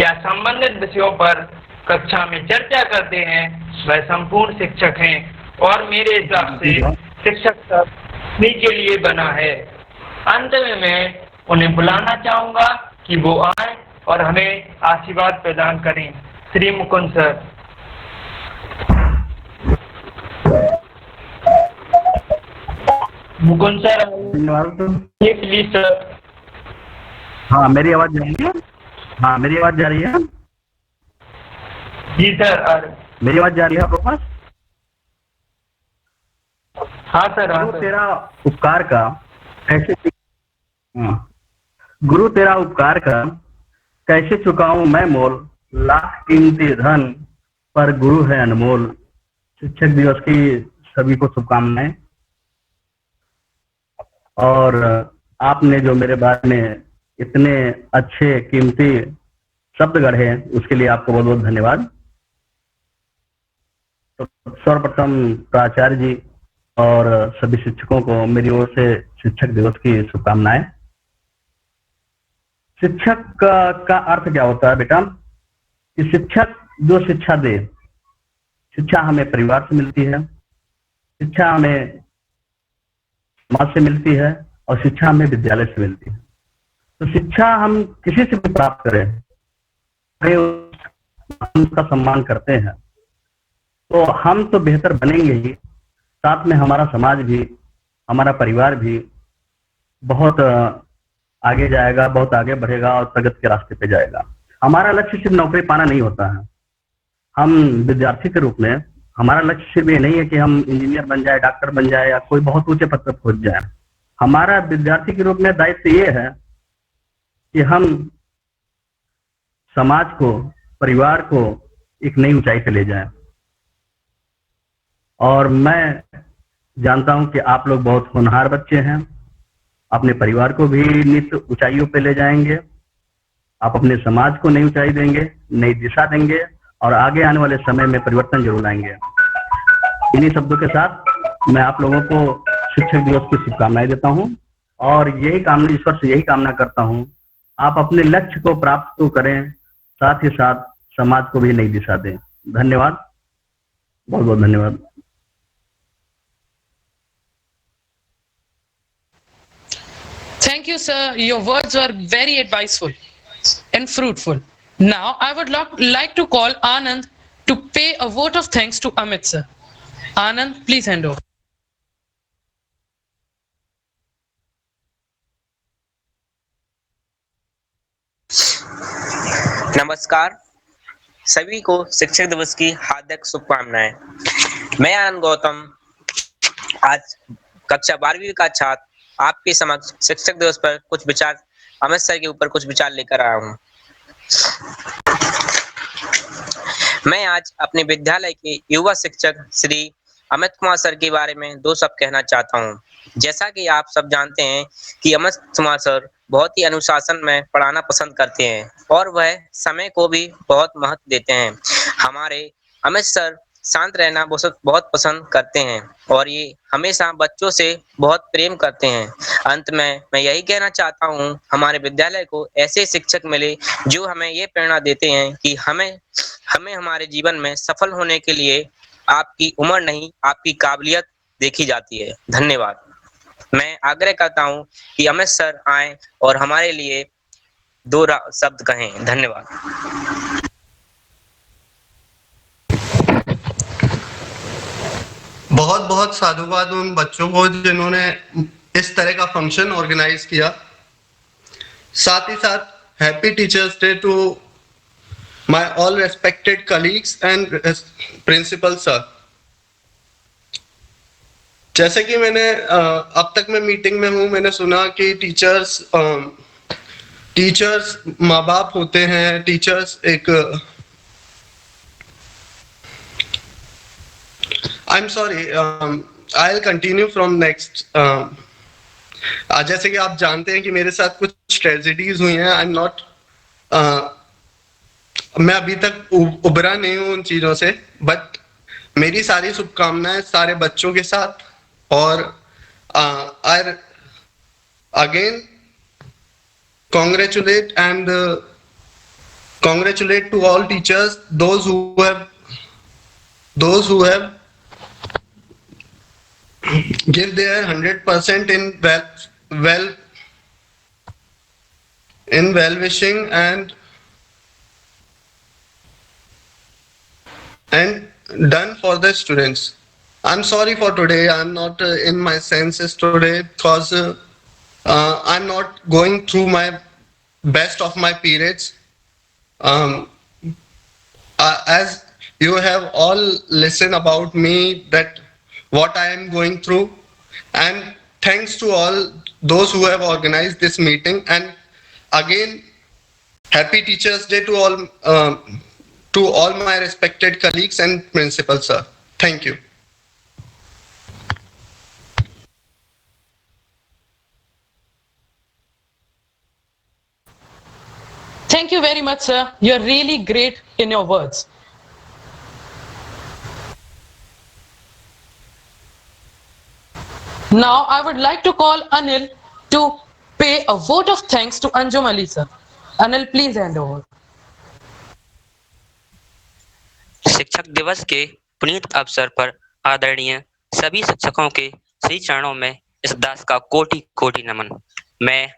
या संबंधित विषयों पर कक्षा में चर्चा करते हैं वह संपूर्ण शिक्षक हैं और मेरे हिसाब से शिक्षक सब के लिए बना है। अंत में मैं उन्हें बुलाना चाहूंगा कि वो आए और हमें आशीर्वाद प्रदान करें। Shri Mukund sir. Mukund sir please sir. हाँ, मेरी आवाज जा रही है? हाँ, मेरी आवाज जा रही है? जी सर। मेरी आवाज जा रही है आपके पास? हाँ सर। हाँ सर। तेरा उपकार का कैसे गुरु तेरा उपकार का कैसे चुकाऊं मैं मोल, लाख कीमती धन पर गुरु है अनमोल। शिक्षक दिवस की सभी को शुभकामनाएं। और आपने जो मेरे बारे में इतने अच्छे कीमती शब्द गढ़े उसके लिए आपको बहुत बहुत धन्यवाद। तो सर्वप्रथम प्राचार्य जी और सभी शिक्षकों को मेरी ओर से शिक्षक दिवस की शुभकामनाएं। शिक्षक का अर्थ क्या होता है बेटा? कि शिक्षक जो शिक्षा दे, शिक्षा हमें परिवार से मिलती है, शिक्षा हमें समाज से मिलती है और शिक्षा हमें विद्यालय से मिलती है। तो शिक्षा हम किसी से भी प्राप्त करें, उसका सम्मान करते हैं, तो हम तो बेहतर बनेंगे ही, साथ में हमारा समाज भी, हमारा परिवार भी बहुत आगे जाएगा, बहुत आगे बढ़ेगा और प्रगति के रास्ते पे जाएगा। हमारा लक्ष्य सिर्फ नौकरी पाना नहीं होता है। हम विद्यार्थी के रूप में हमारा लक्ष्य सिर्फ ये नहीं है कि हम इंजीनियर बन जाए, डॉक्टर बन जाए या कोई बहुत ऊंचे पद पर पहुंच जाए। हमारा विद्यार्थी के रूप में दायित्व ये है कि हम समाज को, परिवार को एक नई ऊंचाई पे ले जाएं। और मैं जानता हूं कि आप लोग बहुत होनहार बच्चे हैं, अपने परिवार को भी नित्य ऊंचाइयों पे ले जाएंगे, आप अपने समाज को नई ऊंचाई देंगे, नई दिशा देंगे और आगे आने वाले समय में परिवर्तन जरूर लाएंगे। इन्हीं शब्दों के साथ मैं आप लोगों को शिक्षक दिवस की शुभकामनाएं देता हूं और यही कामना, ईश्वर से यही कामना करता हूं, आप अपने लक्ष्य को प्राप्त तो करें, साथ ही साथ समाज को भी नई दिशा दें। धन्यवाद, बहुत बहुत धन्यवाद। Thank you, sir. Your words were very adviseful and fruitful. Now, I would like to call Anand to pay a vote of thanks to Amit, sir. Anand, please hand over. नमस्कार, सभी को शिक्षक दिवस की हार्दिक शुभकामनाएं। मैं आनंद गौतम आज कक्षा 12वीं का छात्र आपके समक्ष शिक्षक दिवस पर कुछ विचार, अमित सर के ऊपर कुछ विचार लेकर आया हूं। मैं आज अपने विद्यालय के युवा शिक्षक श्री अमित कुमार सर के बारे में 2 शब्द कहना चाहता हूं। जैसा कि आप सब जानते हैं कि अमित कुमार सर बहुत ही अनुशासन में पढ़ाना पसंद करते हैं और वह समय को भी बहुत महत्व देते हैं। हमारे अमित सर शांत रहना बहुत पसंद करते हैं और ये हमेशा बच्चों से बहुत प्रेम करते हैं। अंत में मैं यही कहना चाहता हूँ, हमारे विद्यालय को ऐसे शिक्षक मिले जो हमें ये प्रेरणा देते हैं कि हमें हमारे जीवन में सफल होने के लिए आपकी उम्र नहीं, आपकी काबिलियत देखी जाती है। धन्यवाद। मैं आग्रह करता हूँ कि अमित सर आए और हमारे लिए 2 शब्द कहें। धन्यवाद। बहुत बहुत साधुवाद उन बच्चों को जिन्होंने इस तरह का फंक्शन ऑर्गेनाइज किया। साथ ही साथ happy teachers day to my all respected colleagues and principal sir. जैसे कि मैंने अब तक मैं मीटिंग में हूँ, मैंने सुना कि टीचर्स माँ बाप होते हैं, टीचर्स एक I'm sorry, I'll continue from next. जैसे कि आप जानते हैं कि मेरे साथ कुछ ट्रेजेडीज हुई हैं। I'm not, मैं अभी तक उबरा नहीं हूँ उन चीज़ों से, बट मेरी सारी शुभकामनाएं सारे बच्चों के साथ। और I again congratulate to all teachers, those who have give their 100% in well wishing and done for the students. I'm sorry for today. I'm not in my senses today because I'm not going through my best of my periods. As you have all listened about me, that what I am going through, and thanks to all those who have organized this meeting. And again, happy Teachers Day to all my respected colleagues and principal sir. Thank you. Thank you very much, sir. You're really great in your words. Now, I would like to call Anil to pay a vote of thanks to Anjum Ali, sir. Anil, please hand over. शिक्षक दिवस के पुनीत अवसर पर आदरणीय सभी शिक्षकों के श्री चरणों में इस दास का कोटि कोटि नमन। मैं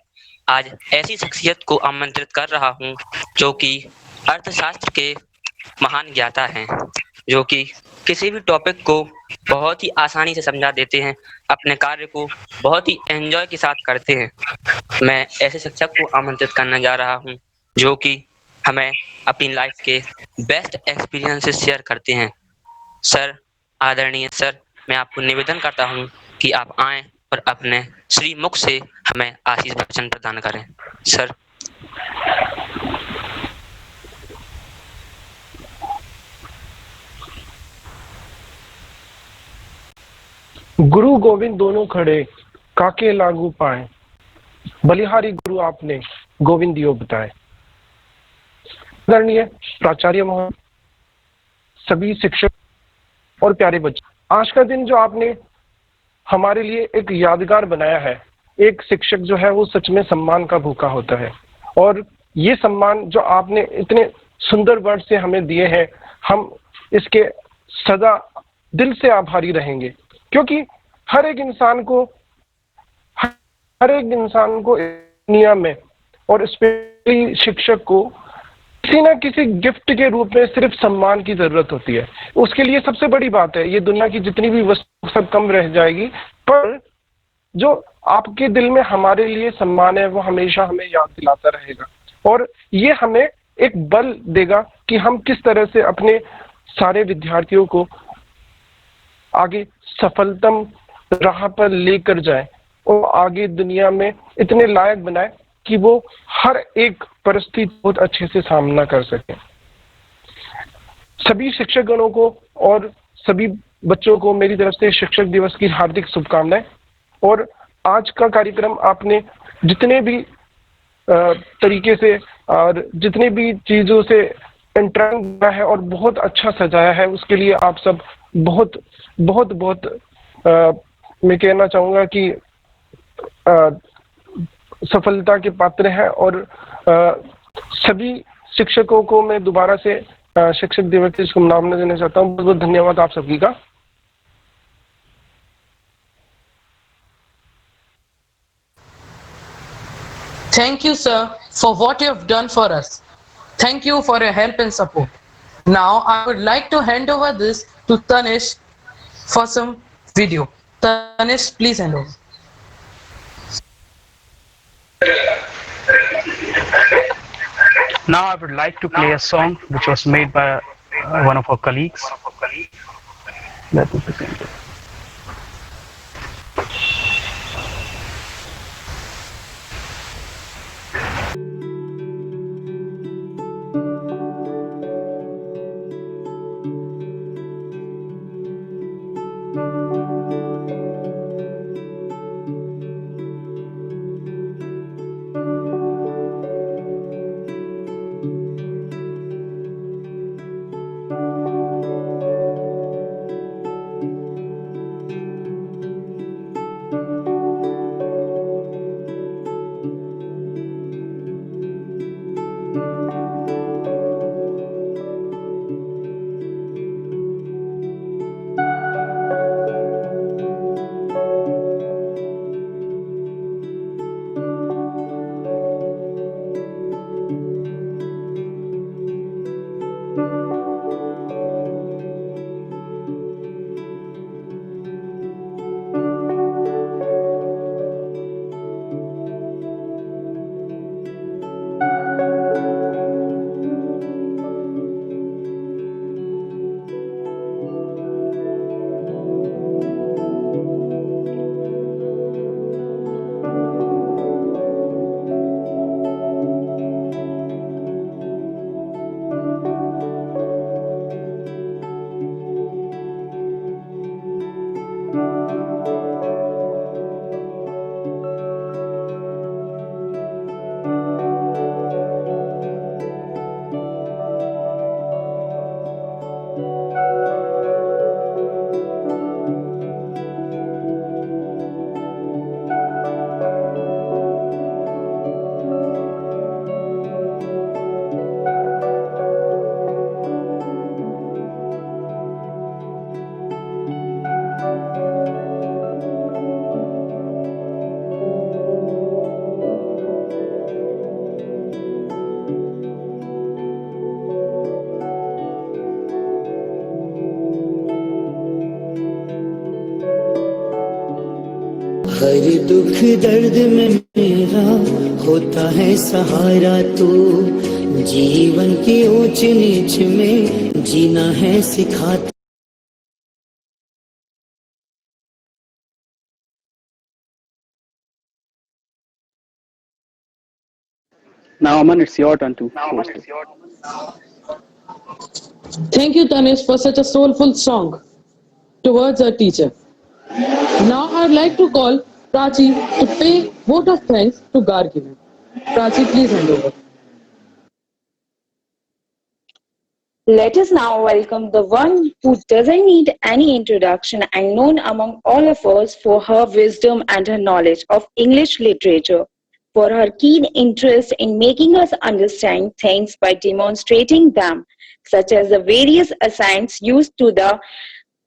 आज ऐसी शख्सियत को आमंत्रित कर रहा हूँ जो कि अर्थशास्त्र के महान ज्ञाता हैं, जो कि किसी भी टॉपिक को बहुत ही आसानी से समझा देते हैं, अपने कार्य को बहुत ही एंजॉय के साथ करते हैं। मैं ऐसे शिक्षक को आमंत्रित करने जा रहा हूँ जो कि हमें अपनी लाइफ के बेस्ट एक्सपीरियंसेस शेयर करते हैं। सर, आदरणीय सर, मैं आपको निवेदन करता हूँ कि आप आएं और अपने श्री मुख से हमें आशीष वचन प्रदान करें। सर। गुरु गोविंद दोनों खड़े, काके लागू पाए, बलिहारी गुरु आपने गोविंद दियो बताए। आदरणीय प्राचार्य महोदय, सभी शिक्षक और प्यारे बच्चे, आज का दिन जो आपने हमारे लिए एक यादगार बनाया है। एक शिक्षक जो है वो सच में सम्मान का भूखा होता है, और ये सम्मान जो आपने इतने सुंदर वर्ड से हमें दिए हैं, हम इसके सदा दिल से आभारी रहेंगे, क्योंकि हर एक इंसान को दुनिया में, और स्पेशली शिक्षक को किसी न किसी गिफ्ट के रूप में सिर्फ सम्मान की जरूरत होती है। उसके लिए सबसे बड़ी बात है, ये दुनिया की जितनी भी वस्तु सब कम रह जाएगी, पर जो आपके दिल में हमारे लिए सम्मान है वो हमेशा हमें याद दिलाता रहेगा, और ये हमें एक बल देगा कि हम किस तरह से अपने सारे विद्यार्थियों को आगे सफलतम राह पर लेकर जाए और आगे दुनिया में इतने लायक बनाए कि वो हर एक परिस्थिति बहुत अच्छे से सामना कर सके। सभी शिक्षकगणों को और सभी बच्चों को मेरी तरफ से शिक्षक दिवस की हार्दिक शुभकामनाएं। और आज का कार्यक्रम आपने जितने भी तरीके से और जितने भी चीजों से इंटरेक्ट किया है और बहुत अच्छा सजाया है, उसके लिए आप सब बहुत बहुत बहुत मैं कहना चाहूँगा कि सफलता के पात्र हैं। और सभी शिक्षकों को मैं दोबारा से शिक्षक दिवस की शुभकामनाएं देना चाहता हूँ। बहुत बहुत धन्यवाद आप सभी का। Thank you, sir, for what you have done for us. Thank you for your help and support. Now, I would like to hand over this to Tanish for some video. Tanish, please hand over. Now I would like to play a song which was made by one of our colleagues. Let me present it. हर दुख दर्द में मेरा होता है सहारा तू, जीवन की ऊंच नीच में जीना है सिखाता। Now, Aman, it's your turn to host it. Thank you, Tanish, for such a soulful song towards our teacher. Now I'd like to call Prachi to pay vote of thanks to Gargi. Prachi, please hand over. Let us now welcome the one who doesn't need any introduction and known among all of us for her wisdom and her knowledge of English literature, for her keen interest in making us understand things by demonstrating them, such as the various assigns used to the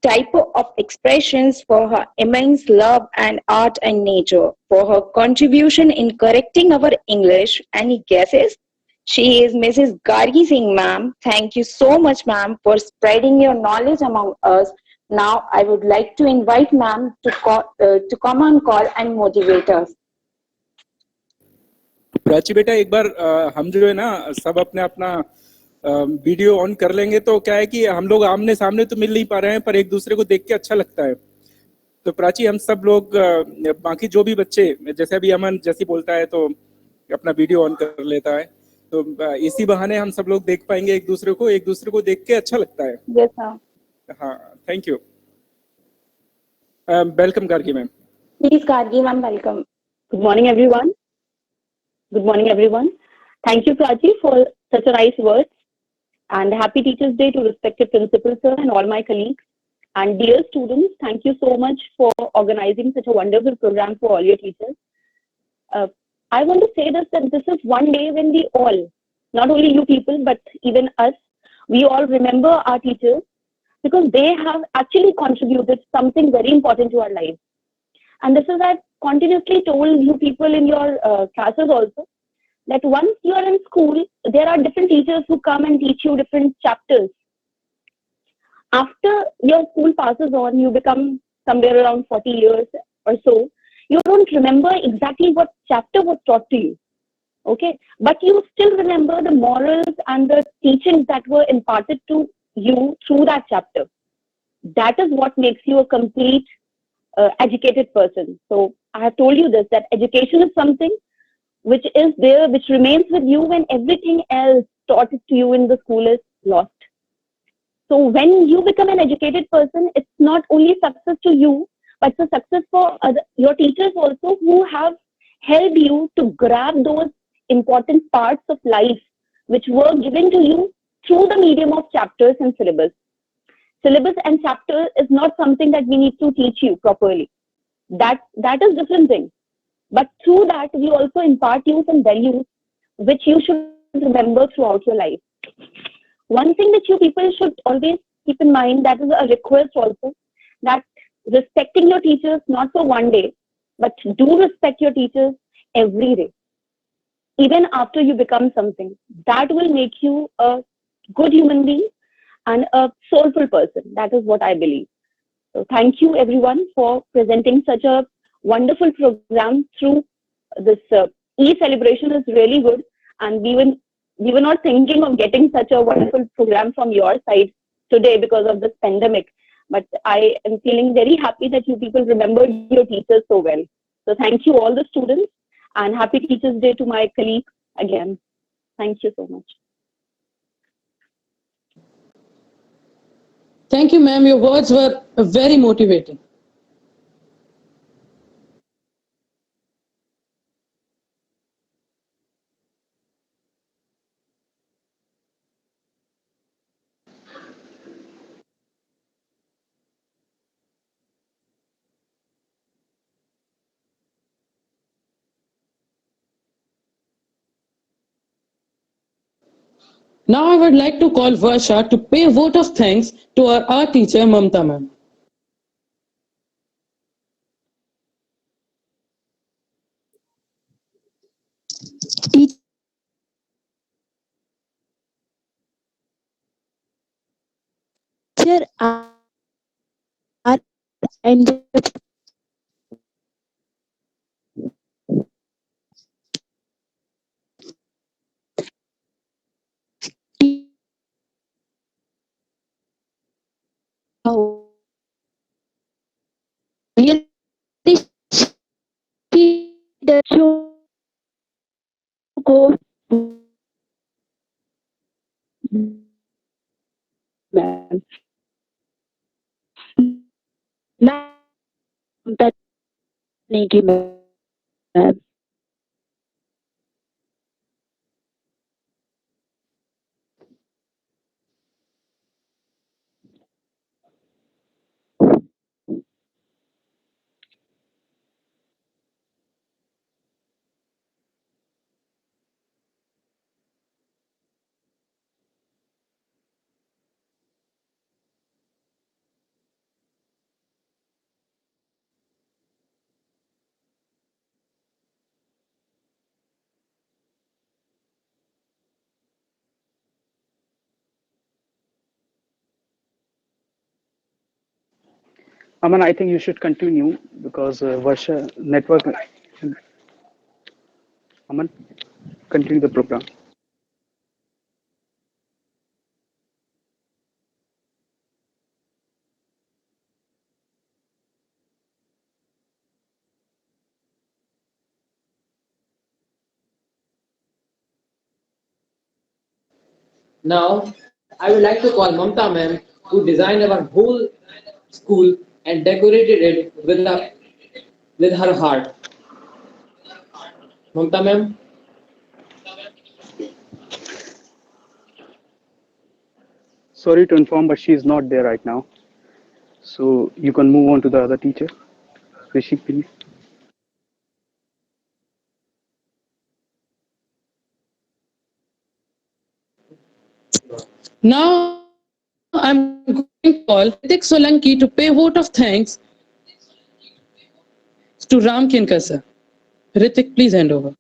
type of expressions, for her immense love and art and nature, for her contribution in correcting our English. Any guesses? She is Mrs. Gargi Singh, ma'am. Thank you so much, ma'am, for spreading your knowledge among us. Now, I would like to invite ma'am to come on call and motivate us. Prachi बेटा, एक बार हम जो है ना सब अपने अपना video on कर लेंगे तो क्या है कि हम लोग आमने सामने तो मिल नहीं पा रहे हैं, पर एक दूसरे को देख के अच्छा लगता है। तो प्राची, हम सब लोग बाकी जो भी बच्चे, जैसे अभी अमन जैसी बोलता है तो अपना वीडियो ऑन कर लेता है, तो इसी बहाने हम सब लोग देख पाएंगे एक दूसरे को देख के अच्छा लगता है। Yes, sir. हाँ, thank you. Welcome Gargi ma'am. Please, Gargi ma'am, welcome. Good morning, everyone. Good morning, everyone. Thank you, Prachi, for such a nice words. And happy Teachers' Day to respected principal, sir, and all my colleagues. And dear students, thank you so much for organizing such a wonderful program for all your teachers. I want to say this, that this is one day when we all, not only you people, but even us, we all remember our teachers because they have actually contributed something very important to our lives. And this is, I've continuously told you people in your classes also, that once you are in school, there are different teachers who come and teach you different chapters. After your school passes on, you become somewhere around 40 years or so, you don't remember exactly what chapter was taught to you, okay? But you still remember the morals and the teachings that were imparted to you through that chapter. That is what makes you a complete educated person. So I have told you this, that education is something which is there, which remains with you when everything else taught to you in the school is lost. So when you become an educated person, it's not only success to you, but it's a success for your teachers also, who have helped you to grab those important parts of life which were given to you through the medium of chapters and syllabus. Syllabus and chapter is not something that we need to teach you properly. That is different thing. But through that, we also impart you some values which you should remember throughout your life. One thing that you people should always keep in mind, that is a request also, that respecting your teachers not for one day, but do respect your teachers every day. Even after you become something, that will make you a good human being and a soulful person. That is what I believe. So thank you everyone for presenting such a wonderful program through this e-celebration is really good, and we were not thinking of getting such a wonderful program from your side today because of this pandemic, but I am feeling very happy that you people remembered your teachers so well. So thank you all the students, and happy Teachers' Day to my colleagues again. Thank you so much. Thank you, ma'am. Your words were very motivating. Now I would like to call Varsha to pay a vote of thanks to our art teacher, Mamta ma'am. Teacher are and really she the show go man. Now that नहीं की ma'am. Aman, I think you should continue because Varsha network. Aman, continue the program. Now, I would like to call Mamta ma'am, who designed our whole school and decorated it with her heart. Mamta ma'am. Sorry to inform, but she is not there right now. So you can move on to the other teacher. Rishi, please. Now I'm going to call Ritik Solanki to pay vote of thanks to Ram Kinkar sir. Ritik, please hand over.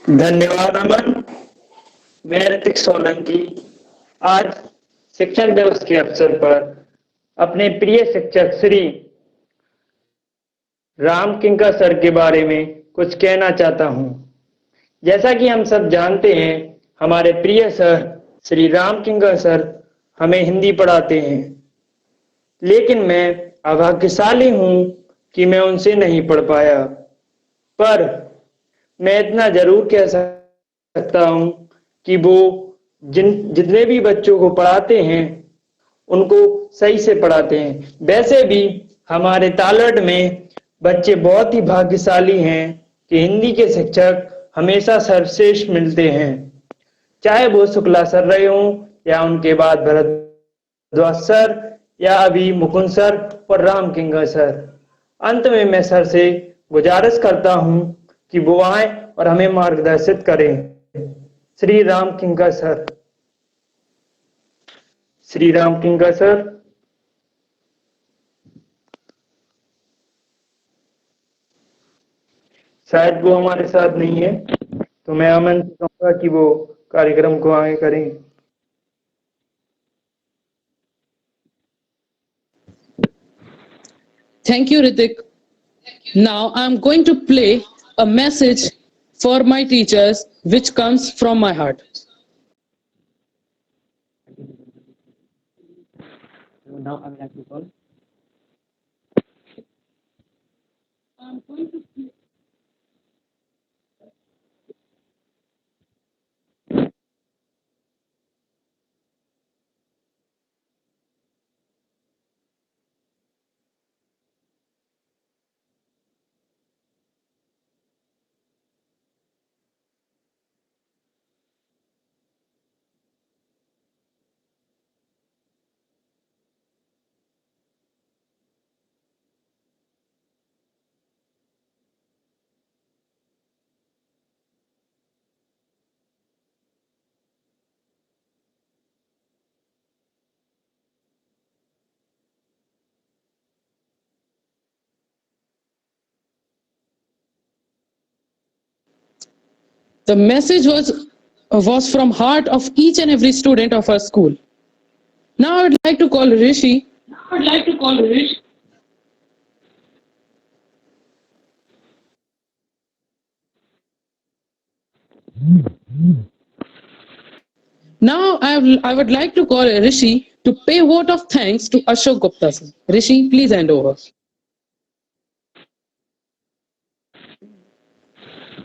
धन्यवाद अमन। मैं ऋतिक सोलंकी आज शिक्षक दिवस के अवसर पर अपने प्रिय शिक्षक श्री राम किंकर सर के बारे में कुछ कहना चाहता हूं। जैसा कि हम सब जानते हैं, हमारे प्रिय सर श्री राम किंकर सर हमें हिंदी पढ़ाते हैं, लेकिन मैं अभाग्यशाली हूं कि मैं उनसे नहीं पढ़ पाया। पर मैं इतना जरूर कह सकता हूं कि वो जितने भी बच्चों को पढ़ाते हैं उनको सही से पढ़ाते हैं। वैसे भी हमारे तालड़ में बच्चे बहुत ही भाग्यशाली हैं कि हिंदी के शिक्षक हमेशा सर्वश्रेष्ठ मिलते हैं, चाहे वो शुक्ला सर रहे हों या उनके बाद भरद्वाज सर या अभी मुकुंद सर और राम किंकर सर। अंत में मैं सर से गुजारिश करता हूं कि वो आए और हमें मार्गदर्शित करें। श्री राम किंकर सर। श्री राम किंकर सर। शायद वो हमारे साथ नहीं है, तो मैं अमन से कहूंगा कि वो कार्यक्रम को आगे करें। Thank you, Ritik. Now I'm going to play a message for my teachers which comes from my heart. Now I would like to call. I'm going to play. The message was from heart of each and every student of our school. Now I would like to call Rishi. Now I would like to call Rishi to pay vote of thanks to Ashok Gupta sir. Rishi, please hand over.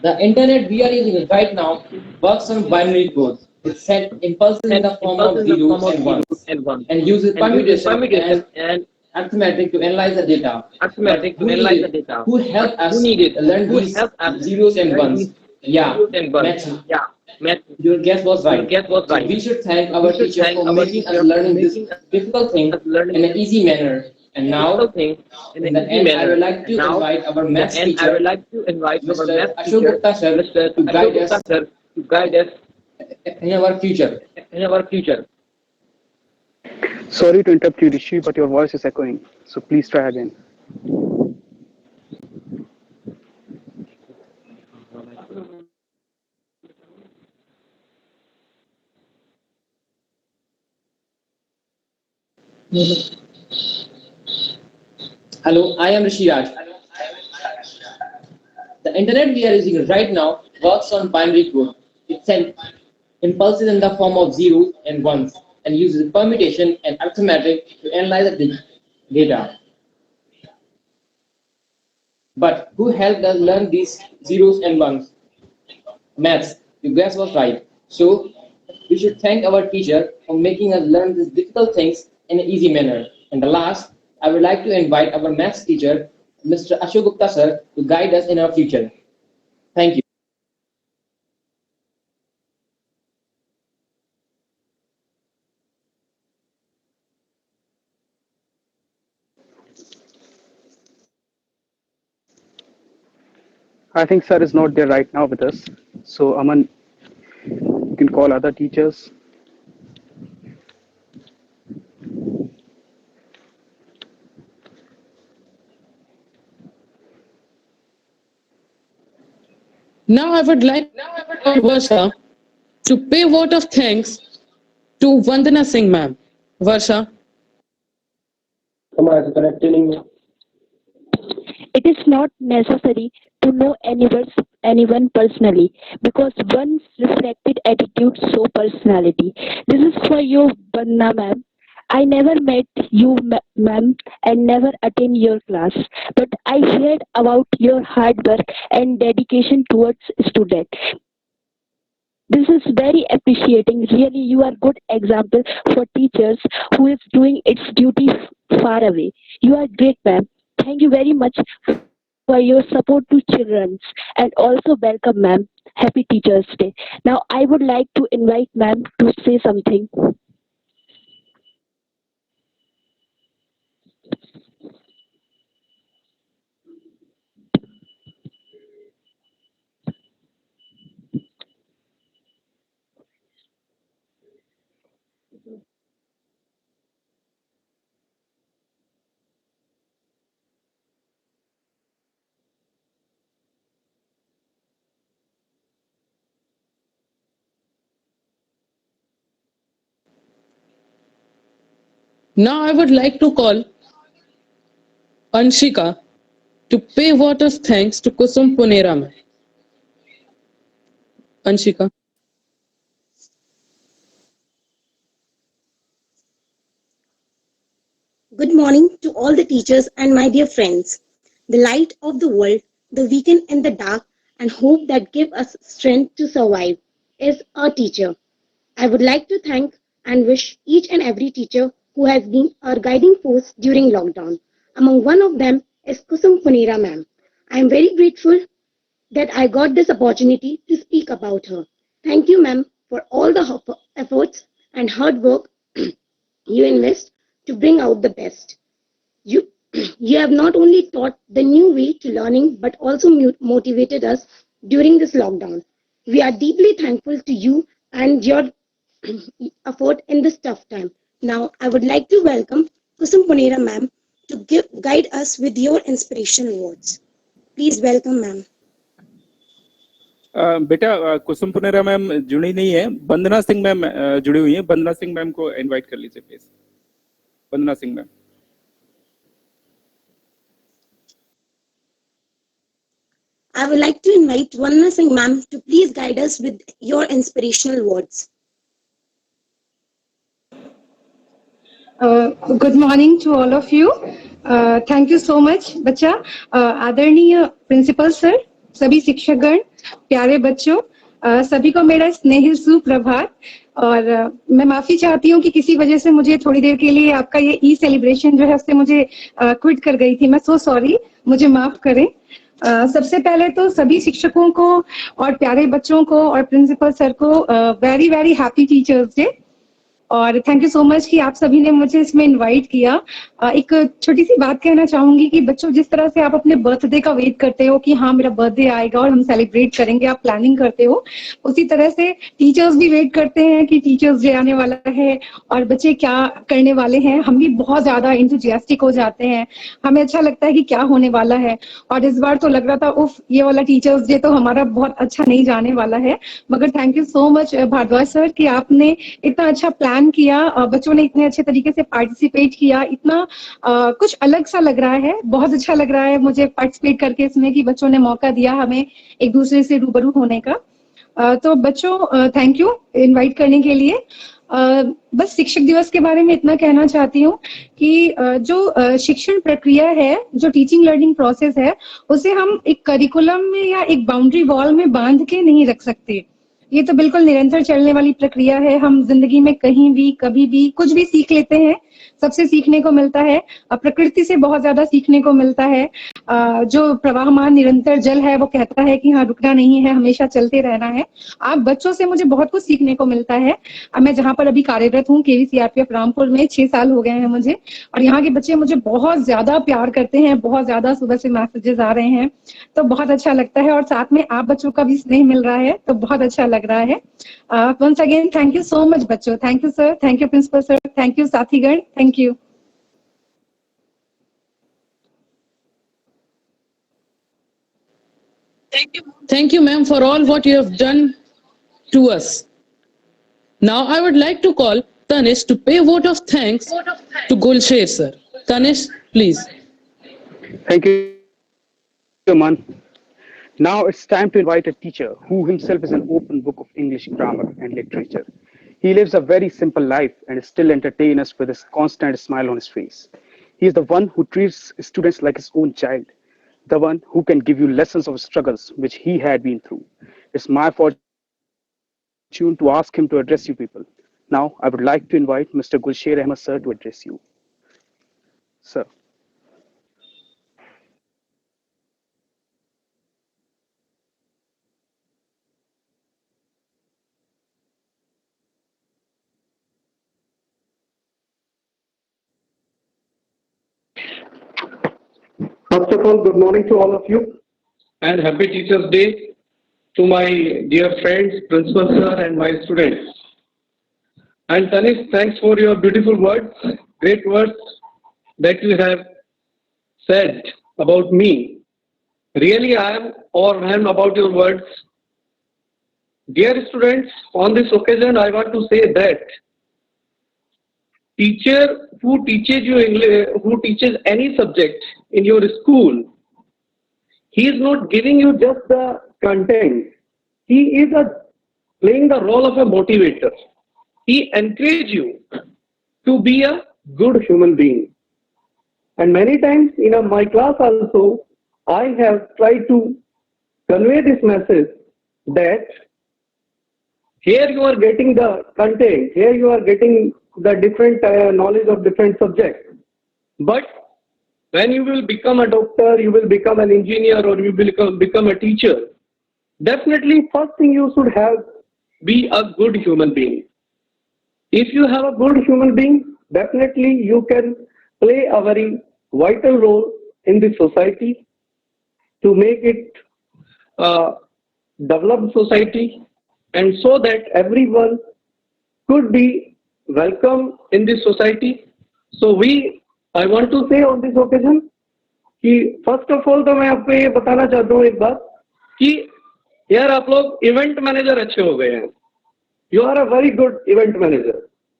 The internet we are using right now works on binary code. It sends impulses in the form of zeros and ones and uses permutation and arithmetic to analyze the data. But who helped us learn these zeros and ones? Yeah, math. Your guess was right. So we should thank our teachers for making us learning this difficult thing in an easy manner. And now, in the end, I would like to invite our math teacher, Mr. Ashok Gupta sir, to guide us in our future. Sorry to interrupt you, Rishi, but your voice is echoing. So please try again. Hello, I am Rishi Raj. The internet we are using right now works on binary code. It sends impulses in the form of zeros and ones and uses permutation and arithmetic to analyze the data. But who helped us learn these zeros and ones? Maths. Your guess was right. So we should thank our teacher for making us learn these difficult things in an easy manner. And the last, I would like to invite our maths teacher, Mr. Ashok Gupta sir, to guide us in our future. Thank you. I think sir is not there right now with us. So Aman, you can call other teachers. Now I would like Varsha to pay vote of thanks to Vandana Singh ma'am. Varsha. It is not necessary to know anyone personally because one's reflected attitude show personality. This is for you, Vanna ma'am. I never met you, ma'am, and never attend your class, but I heard about your hard work and dedication towards student. This is very appreciating. Really, you are good example for teachers who is doing its duty far away. You are great, ma'am. Thank you very much for your support to children and also welcome, ma'am. Happy Teachers Day. Now, I would like to invite ma'am to say something. Now I would like to call Anshika to pay vote of thanks to Kusum Punera ma'am. Anshika. Good morning to all the teachers and my dear friends. The light of the world, the weekend in the dark, and hope that give us strength to survive is our teacher. I would like to thank and wish each and every teacher who has been our guiding force during lockdown. Among one of them is Kusum Punera ma'am. I am very grateful that I got this opportunity to speak about her. Thank you, ma'am, for all the efforts and hard work you invest to bring out the best. You, you have not only taught the new way to learning, but also motivated us during this lockdown. We are deeply thankful to you and your effort in this tough time. Now, I would like to welcome Kusum Punera ma'am to guide us with your inspirational words. Please welcome ma'am. बेटा कुसुम पुनेरा ma'am जुड़ी नहीं है, वंदना Singh ma'am जुड़ी हुई है. वंदना Singh ma'am को invite कर लीजिए please. Vandana Singh ma'am. I would like to invite Vanna Singh ma'am to please guide us with your inspirational words. Good morning to all of you. Thank you so much बच्चा. आदरणीय principal sir, सभी शिक्षकगण, प्यारे बच्चों, सभी को मेरा स्नेहिल सुप्रभात. और मैं माफी चाहती हूँ कि किसी वजह से मुझे थोड़ी देर के लिए आपका ये ई सेलिब्रेशन जो है उससे मुझे क्विट कर गई थी. मैं सो सॉरी, मुझे माफ करें. सबसे पहले तो सभी शिक्षकों को और प्यारे बच्चों को और प्रिंसिपल सर को very very happy teachers day. और थैंक यू सो मच कि आप सभी ने मुझे इसमें इनवाइट किया. एक छोटी सी बात कहना चाहूंगी कि बच्चों, जिस तरह से आप अपने बर्थडे का वेट करते हो कि हाँ मेरा बर्थडे आएगा और हम सेलिब्रेट करेंगे, आप प्लानिंग करते हो, उसी तरह से टीचर्स भी वेट करते हैं कि टीचर्स डे आने वाला है और बच्चे क्या करने वाले हैं. हम भी बहुत ज्यादा इंथुजियास्टिक हो जाते हैं, हमें अच्छा लगता है कि क्या होने वाला है. और इस बार तो लग रहा था उफ, ये वाला टीचर्स डे तो हमारा बहुत अच्छा नहीं जाने वाला है. मगर thank you so much Bhardwaj sir कि आपने इतना अच्छा प्लान किया, बच्चों ने इतने अच्छे तरीके से पार्टिसिपेट किया. इतना कुछ अलग सा लग रहा है, बहुत अच्छा लग रहा है मुझे पार्टिसिपेट करके इसमें कि बच्चों ने मौका दिया हमें एक दूसरे से रूबरू होने का. तो बच्चों थैंक यू इनवाइट करने के लिए. बस शिक्षक दिवस के बारे में इतना कहना चाहती हूँ कि जो शिक्षण प्रक्रिया है, जो टीचिंग लर्निंग प्रोसेस है, उसे हम एक करिकुलम में या एक बाउंड्री वॉल में बांध के नहीं रख सकते. ये तो बिल्कुल निरंतर चलने वाली प्रक्रिया है. हम जिंदगी में कहीं भी कभी भी कुछ भी सीख लेते हैं, सबसे सीखने को मिलता है, प्रकृति से बहुत ज्यादा सीखने को मिलता है. जो प्रवाहमान निरंतर जल है वो कहता है कि हाँ रुकना नहीं है, हमेशा चलते रहना है. आप बच्चों से मुझे बहुत कुछ सीखने को मिलता है. मैं जहाँ पर अभी कार्यरत हूँ KVCRPF रामपुर में 6 साल हो गए हैं मुझे, और यहाँ के बच्चे मुझे बहुत ज्यादा प्यार करते हैं, बहुत ज्यादा सुबह से मैसेजेस आ रहे हैं, तो बहुत अच्छा लगता है. और साथ में आप बच्चों का भी स्नेह मिल रहा है, तो बहुत अच्छा लग रहा है. Once again thank you so much बच्चों. Thank you sir, thank you principal sir, thank you साथीगण, thank you. Thank you, ma'am, for all what you have done to us. Now I would like to call Tanish to pay a vote of thanks to Gulsher sir. Tanish, please. Thank you, man. Now it's time to invite a teacher who himself is an open book of English grammar and literature. He lives a very simple life and still entertains us with his constant smile on his face. He is the one who treats students like his own child, the one who can give you lessons of struggles which he had been through. It's my fortune to ask him to address you people. Now I would like to invite Mr. Gulsher Ahmed sir to address you. Sir. First of all, good morning to all of you and happy Teachers Day to my dear friends, Principal Sir and my students. And Tanish, thanks for your beautiful words, great words that you have said about me. Really, I am overwhelmed about your words. Dear students, on this occasion, I want to say that teacher who teaches you English, who teaches any subject in your school, he is not giving you just the content. He is playing the role of a motivator. He encourages you to be a good human being. And many times in my class also, I have tried to convey this message that here you are getting the content, here you are getting the different knowledge of different subjects. But when you will become a doctor, you will become an engineer, or you will become a teacher, definitely first thing you should have be a good human being. If you have a good human being, definitely you can play a very vital role in the society to make it a developed society, and so that everyone could be welcome in this society. So I want to say on this occasion कि first of all तो मैं आपको ये बताना चाहता हूँ एक बात कि यार आप लोग इवेंट मैनेजर अच्छे हो गए हैं. You are a very good event manager.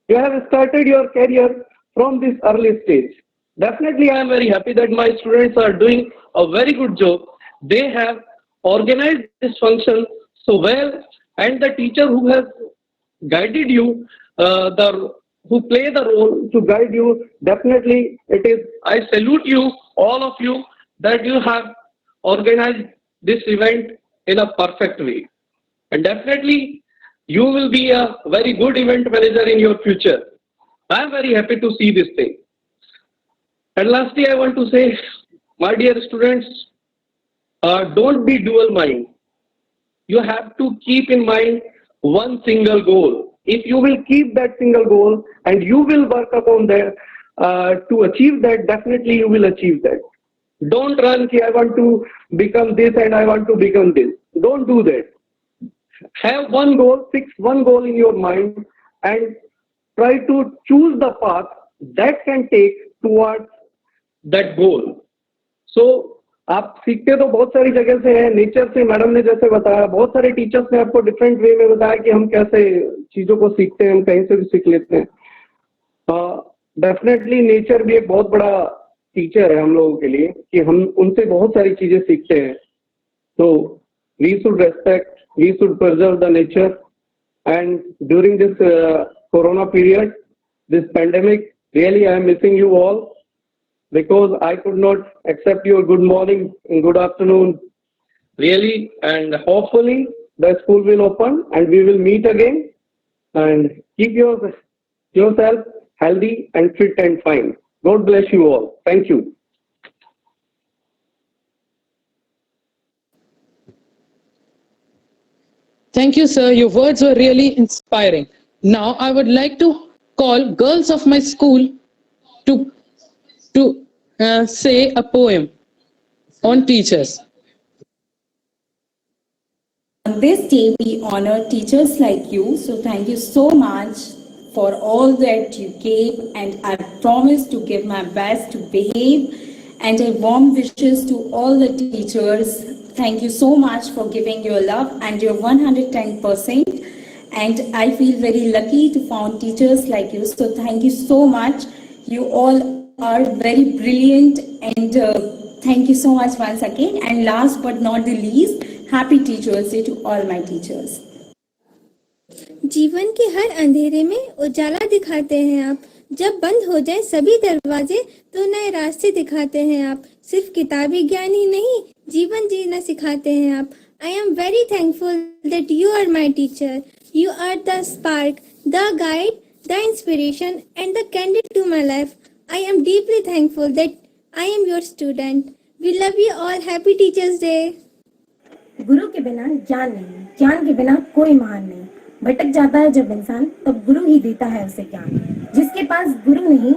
You have started your career from this early stage. Definitely I am very happy that my students are doing a very good job. They have organized this function so well, and the teacher who has guided you, who play the role to guide you, definitely I salute you, all of you, that you have organized this event in a perfect way. And definitely you will be a very good event manager in your future. I am very happy to see this thing. And lastly, I want to say, my dear students, don't be dual mind. You have to keep in mind one single goal. If you will keep that single goal and you will work upon that to achieve that, definitely you will achieve that. Don't run, I want to become this and I want to become this. Don't do that. Have one goal, fix one goal in your mind and try to choose the path that can take towards that goal. So आप सीखते तो बहुत सारी जगह से हैं, nature से, madam ने जैसे बताया, बहुत सारे टीचर्स ने आपको डिफरेंट वे में बताया कि हम कैसे चीजों को सीखते हैं, हम कहीं से भी सीख लेते हैं. डेफिनेटली नेचर भी एक बहुत बड़ा टीचर है हम लोगों के लिए कि हम उनसे बहुत सारी चीजें सीखते हैं. तो we should respect, we should preserve the nature, and during this corona period, this pandemic, really I am missing you all, because I could not accept your good morning and good afternoon, really, and hopefully the school will open and we will meet again, and keep yourself healthy and fit and fine. God bless you all. Thank you. Thank you, sir. Your words were really inspiring. Now I would like to call girls of my school to say a poem on teachers. On this day, we honor teachers like you. So thank you so much for all that you gave, and I promise to give my best to behave. And a warm wishes to all the teachers. Thank you so much for giving your love and your 110%. And I feel very lucky to found teachers like you. So thank you so much. You all are very brilliant, and thank you so much once again. And last but not the least, happy Teachers Day to all my teachers. जीवन के हर अंधेरे में उजाला दिखाते हैं आप, जब बंद हो जाए सभी दरवाजे तो नए रास्ते दिखाते हैं आप, सिर्फ किताबी ज्ञान ही नहीं जीवन जीना सिखाते हैं आप. I am very thankful that you are my teacher. You are the spark, the guide, the inspiration and the candle to my life. I am deeply thankful that I am your student. We love you all. Happy Teachers Day. गुरु के बिना ज्ञान नहीं, ज्ञान के बिना कोई महान नहीं. भटक जाता है जब इंसान, तब गुरु ही देता है उसे ज्ञान. जिसके पास गुरु नहीं,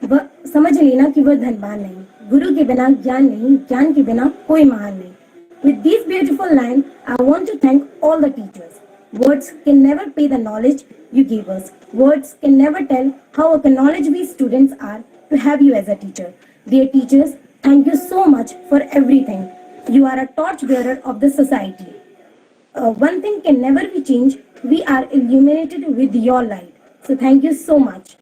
वह समझ लेना कि वह धनवान नहीं. गुरु के बिना ज्ञान नहीं, ज्ञान के बिना कोई महान नहीं. With these beautiful lines, I want to thank all the teachers. Words can never pay the knowledge you gave us. Words can never tell how acknowledged we students are to have you as a teacher. Dear teachers, thank you so much for everything. You are a torchbearer of the society. One thing can never be changed. We are illuminated with your light. So thank you so much.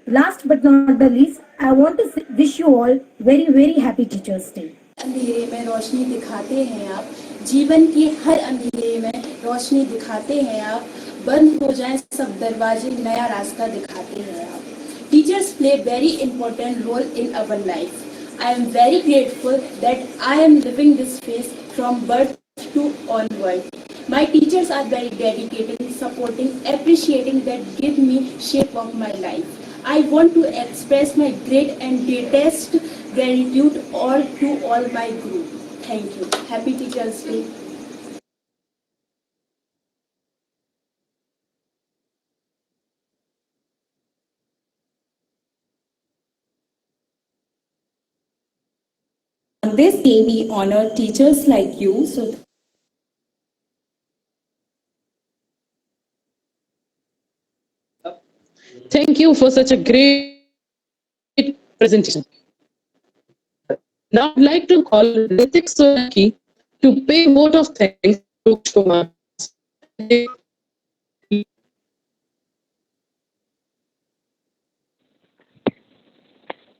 Last but not the least, I want to wish you all very, very happy Teachers Day. अंधेरे में रोशनी दिखाते हैं आप, जीवन की हर अंधेरे में रोशनी दिखाते हैं आप, बंद हो जाएं सब दरवाजे नया रास्ता दिखाते हैं आप. Teachers play very important role in our life. I am very grateful that I am living this phase from birth to onward. My teachers are very dedicated, supporting, appreciating that give me shape of my life. I want to express my great and deepest gratitude to all my group. Thank you. Happy Teachers Day. On this day, we honor teachers like you. So thank you for such a great presentation. Now I'd like to call Ritik Solanki to pay vote of thanks to Kumar.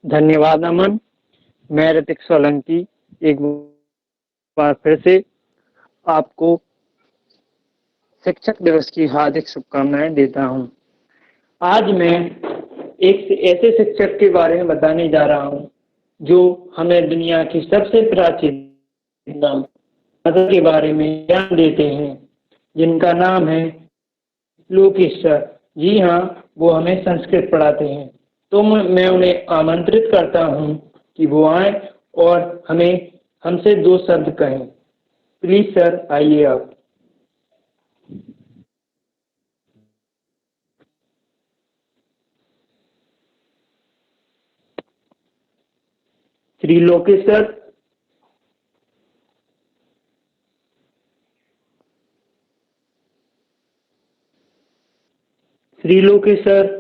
धन्यवाद अमन. मैं ऋतिक सोलंकी एक बार फिर से आपको शिक्षक दिवस की हार्दिक शुभकामनाएं देता हूं। आज मैं एक ऐसे शिक्षक के बारे में बताने जा रहा हूं जो हमें दुनिया की सबसे प्राचीन मदर के बारे में ज्ञान देते हैं, जिनका नाम है लोकेश सर। जी हाँ, वो हमें संस्कृत पढ़ाते हैं। तो मैं उन्हें आमंत्रित करता हूँ कि वो आए और हमें हमसे 2 शब्द कहें। प्लीज सर, आइए आप। श्री लोकेश सर। श्री लोकेश सर।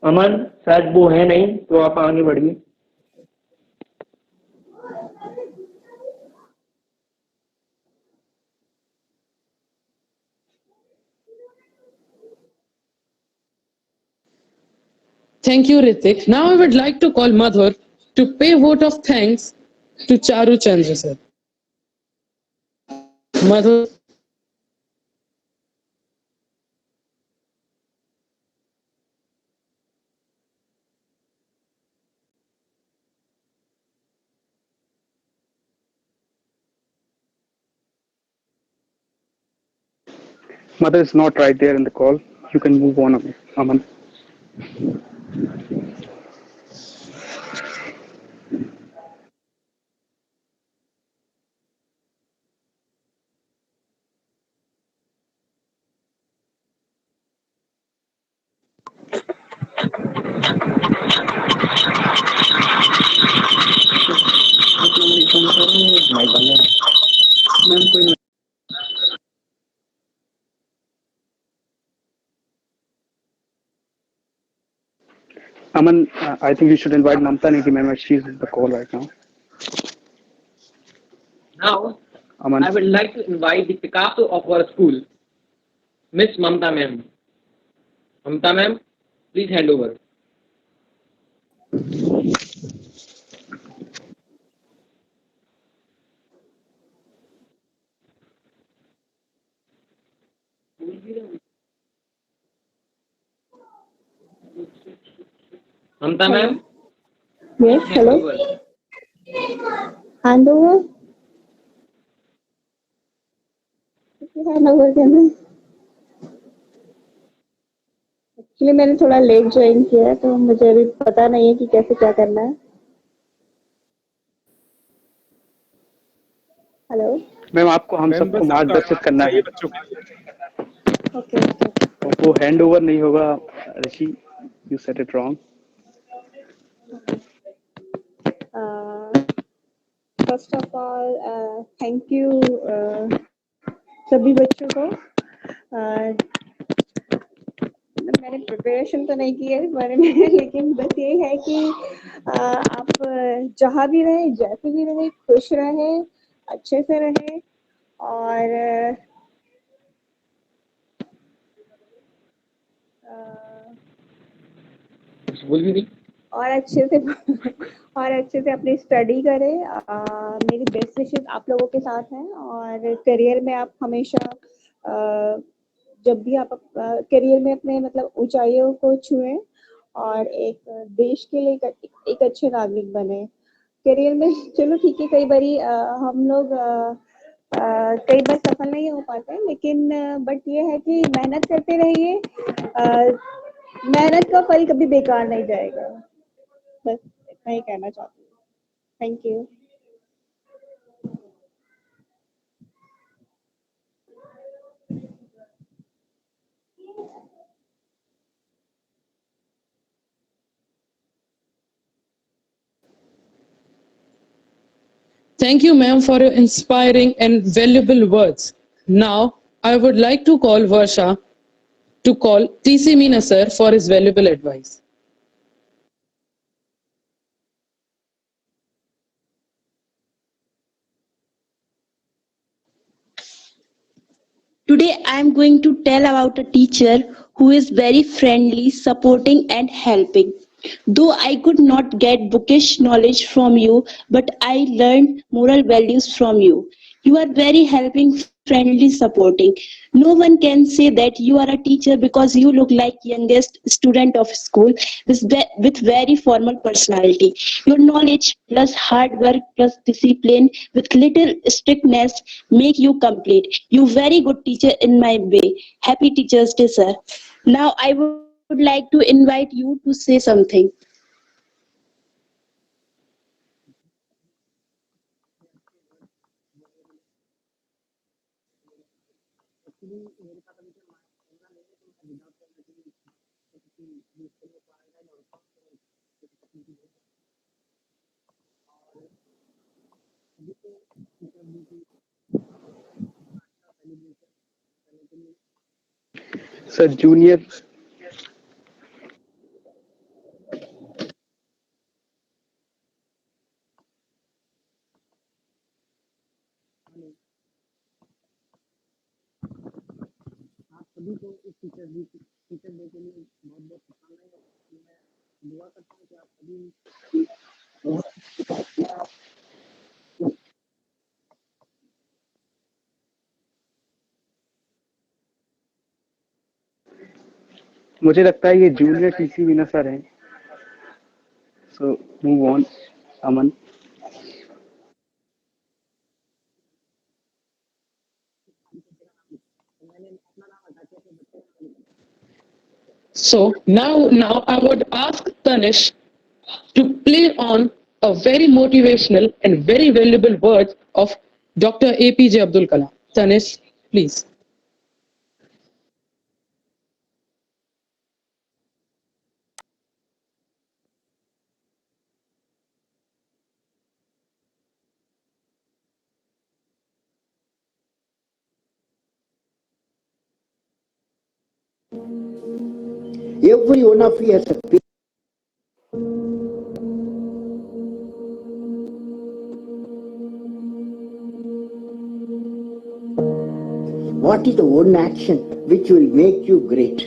अमन, शायद वो है नहीं, तो आप आगे बढ़िए। Thank you, Ritik. Now I would like to call Madhur to pay vote of thanks to Charu Chandra sir. Madhur. Mother is not right there in the call. You can move on, Aman. Aman, I think you should invite Mamta Negi ma'am as she's in the call right now. Now, Aman. I would like to invite the Picasso of our school, Miss Mamta ma'am. Mamta ma'am, please hand over. Mamta ma'am. Yes, hand hello. over. Hand over. Hand over करना। Actually मैंने थोड़ा late join किया है, तो मुझे अभी पता नहीं है कि कैसे क्या करना है। हेलो मैम, आपको हम सबको मार्गदर्शित करना है। ओके वो हैंड ओवर नहीं होगा Rishi, you said it wrong. First of all thank you सभी बच्चों को। मैंने प्रिपरेशन तो नहीं की है इस बारे में लेकिन बस ये है कि आप जहाँ भी रहे, जैसे भी रहे, खुश रहे, अच्छे से रहे और बोल भी नहीं। और अच्छे से अपनी स्टडी करें। मेरी बेस्ट विशेस आप लोगों के साथ हैं और करियर में आप हमेशा जब भी आप करियर में अपने मतलब ऊंचाइयों को छुएं और एक देश के लिए एक अच्छे नागरिक बने। करियर में चलो ठीक है, कई बारी हम लोग कई बार सफल नहीं हो पाते, लेकिन बट ये है कि मेहनत करते रहिए। मेहनत का फल कभी बेकार नहीं जाएगा। बस इतना ही कहना चाहती हूँ। Thank you. Thank you, ma'am, for your inspiring and valuable words. Now, I would like to call Varsha to call TC Meena sir for his valuable advice. Today I am going to tell about a teacher who is very friendly, supporting and helping. Though I could not get bookish knowledge from you, but I learned moral values from you. You are very helping, friendly, supporting. No one can say that you are a teacher because you look like youngest student of school with very formal personality. Your knowledge plus hard work plus discipline with little strictness make you complete. You very good teacher in my way. Happy Teachers Day, sir. Now I would like to invite you to say something. Sir, junior. मुझे लगता है ये junior TC winner sir हैं. So move on, Aman. So now I would ask Tanish to play on a very motivational and very valuable words of Dr. APJ Abdul Kalam. Tanish, please. Every one of you has a page. What is the one action which will make you great?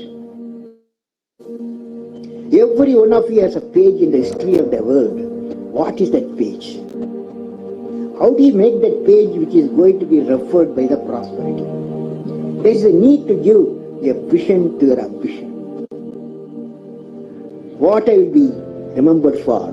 Every one of you has a page in the history of the world. What is that page? How do you make that page which is going to be referred by the prosperity? There is a need to give a vision to your ambition. What I will be remembered for.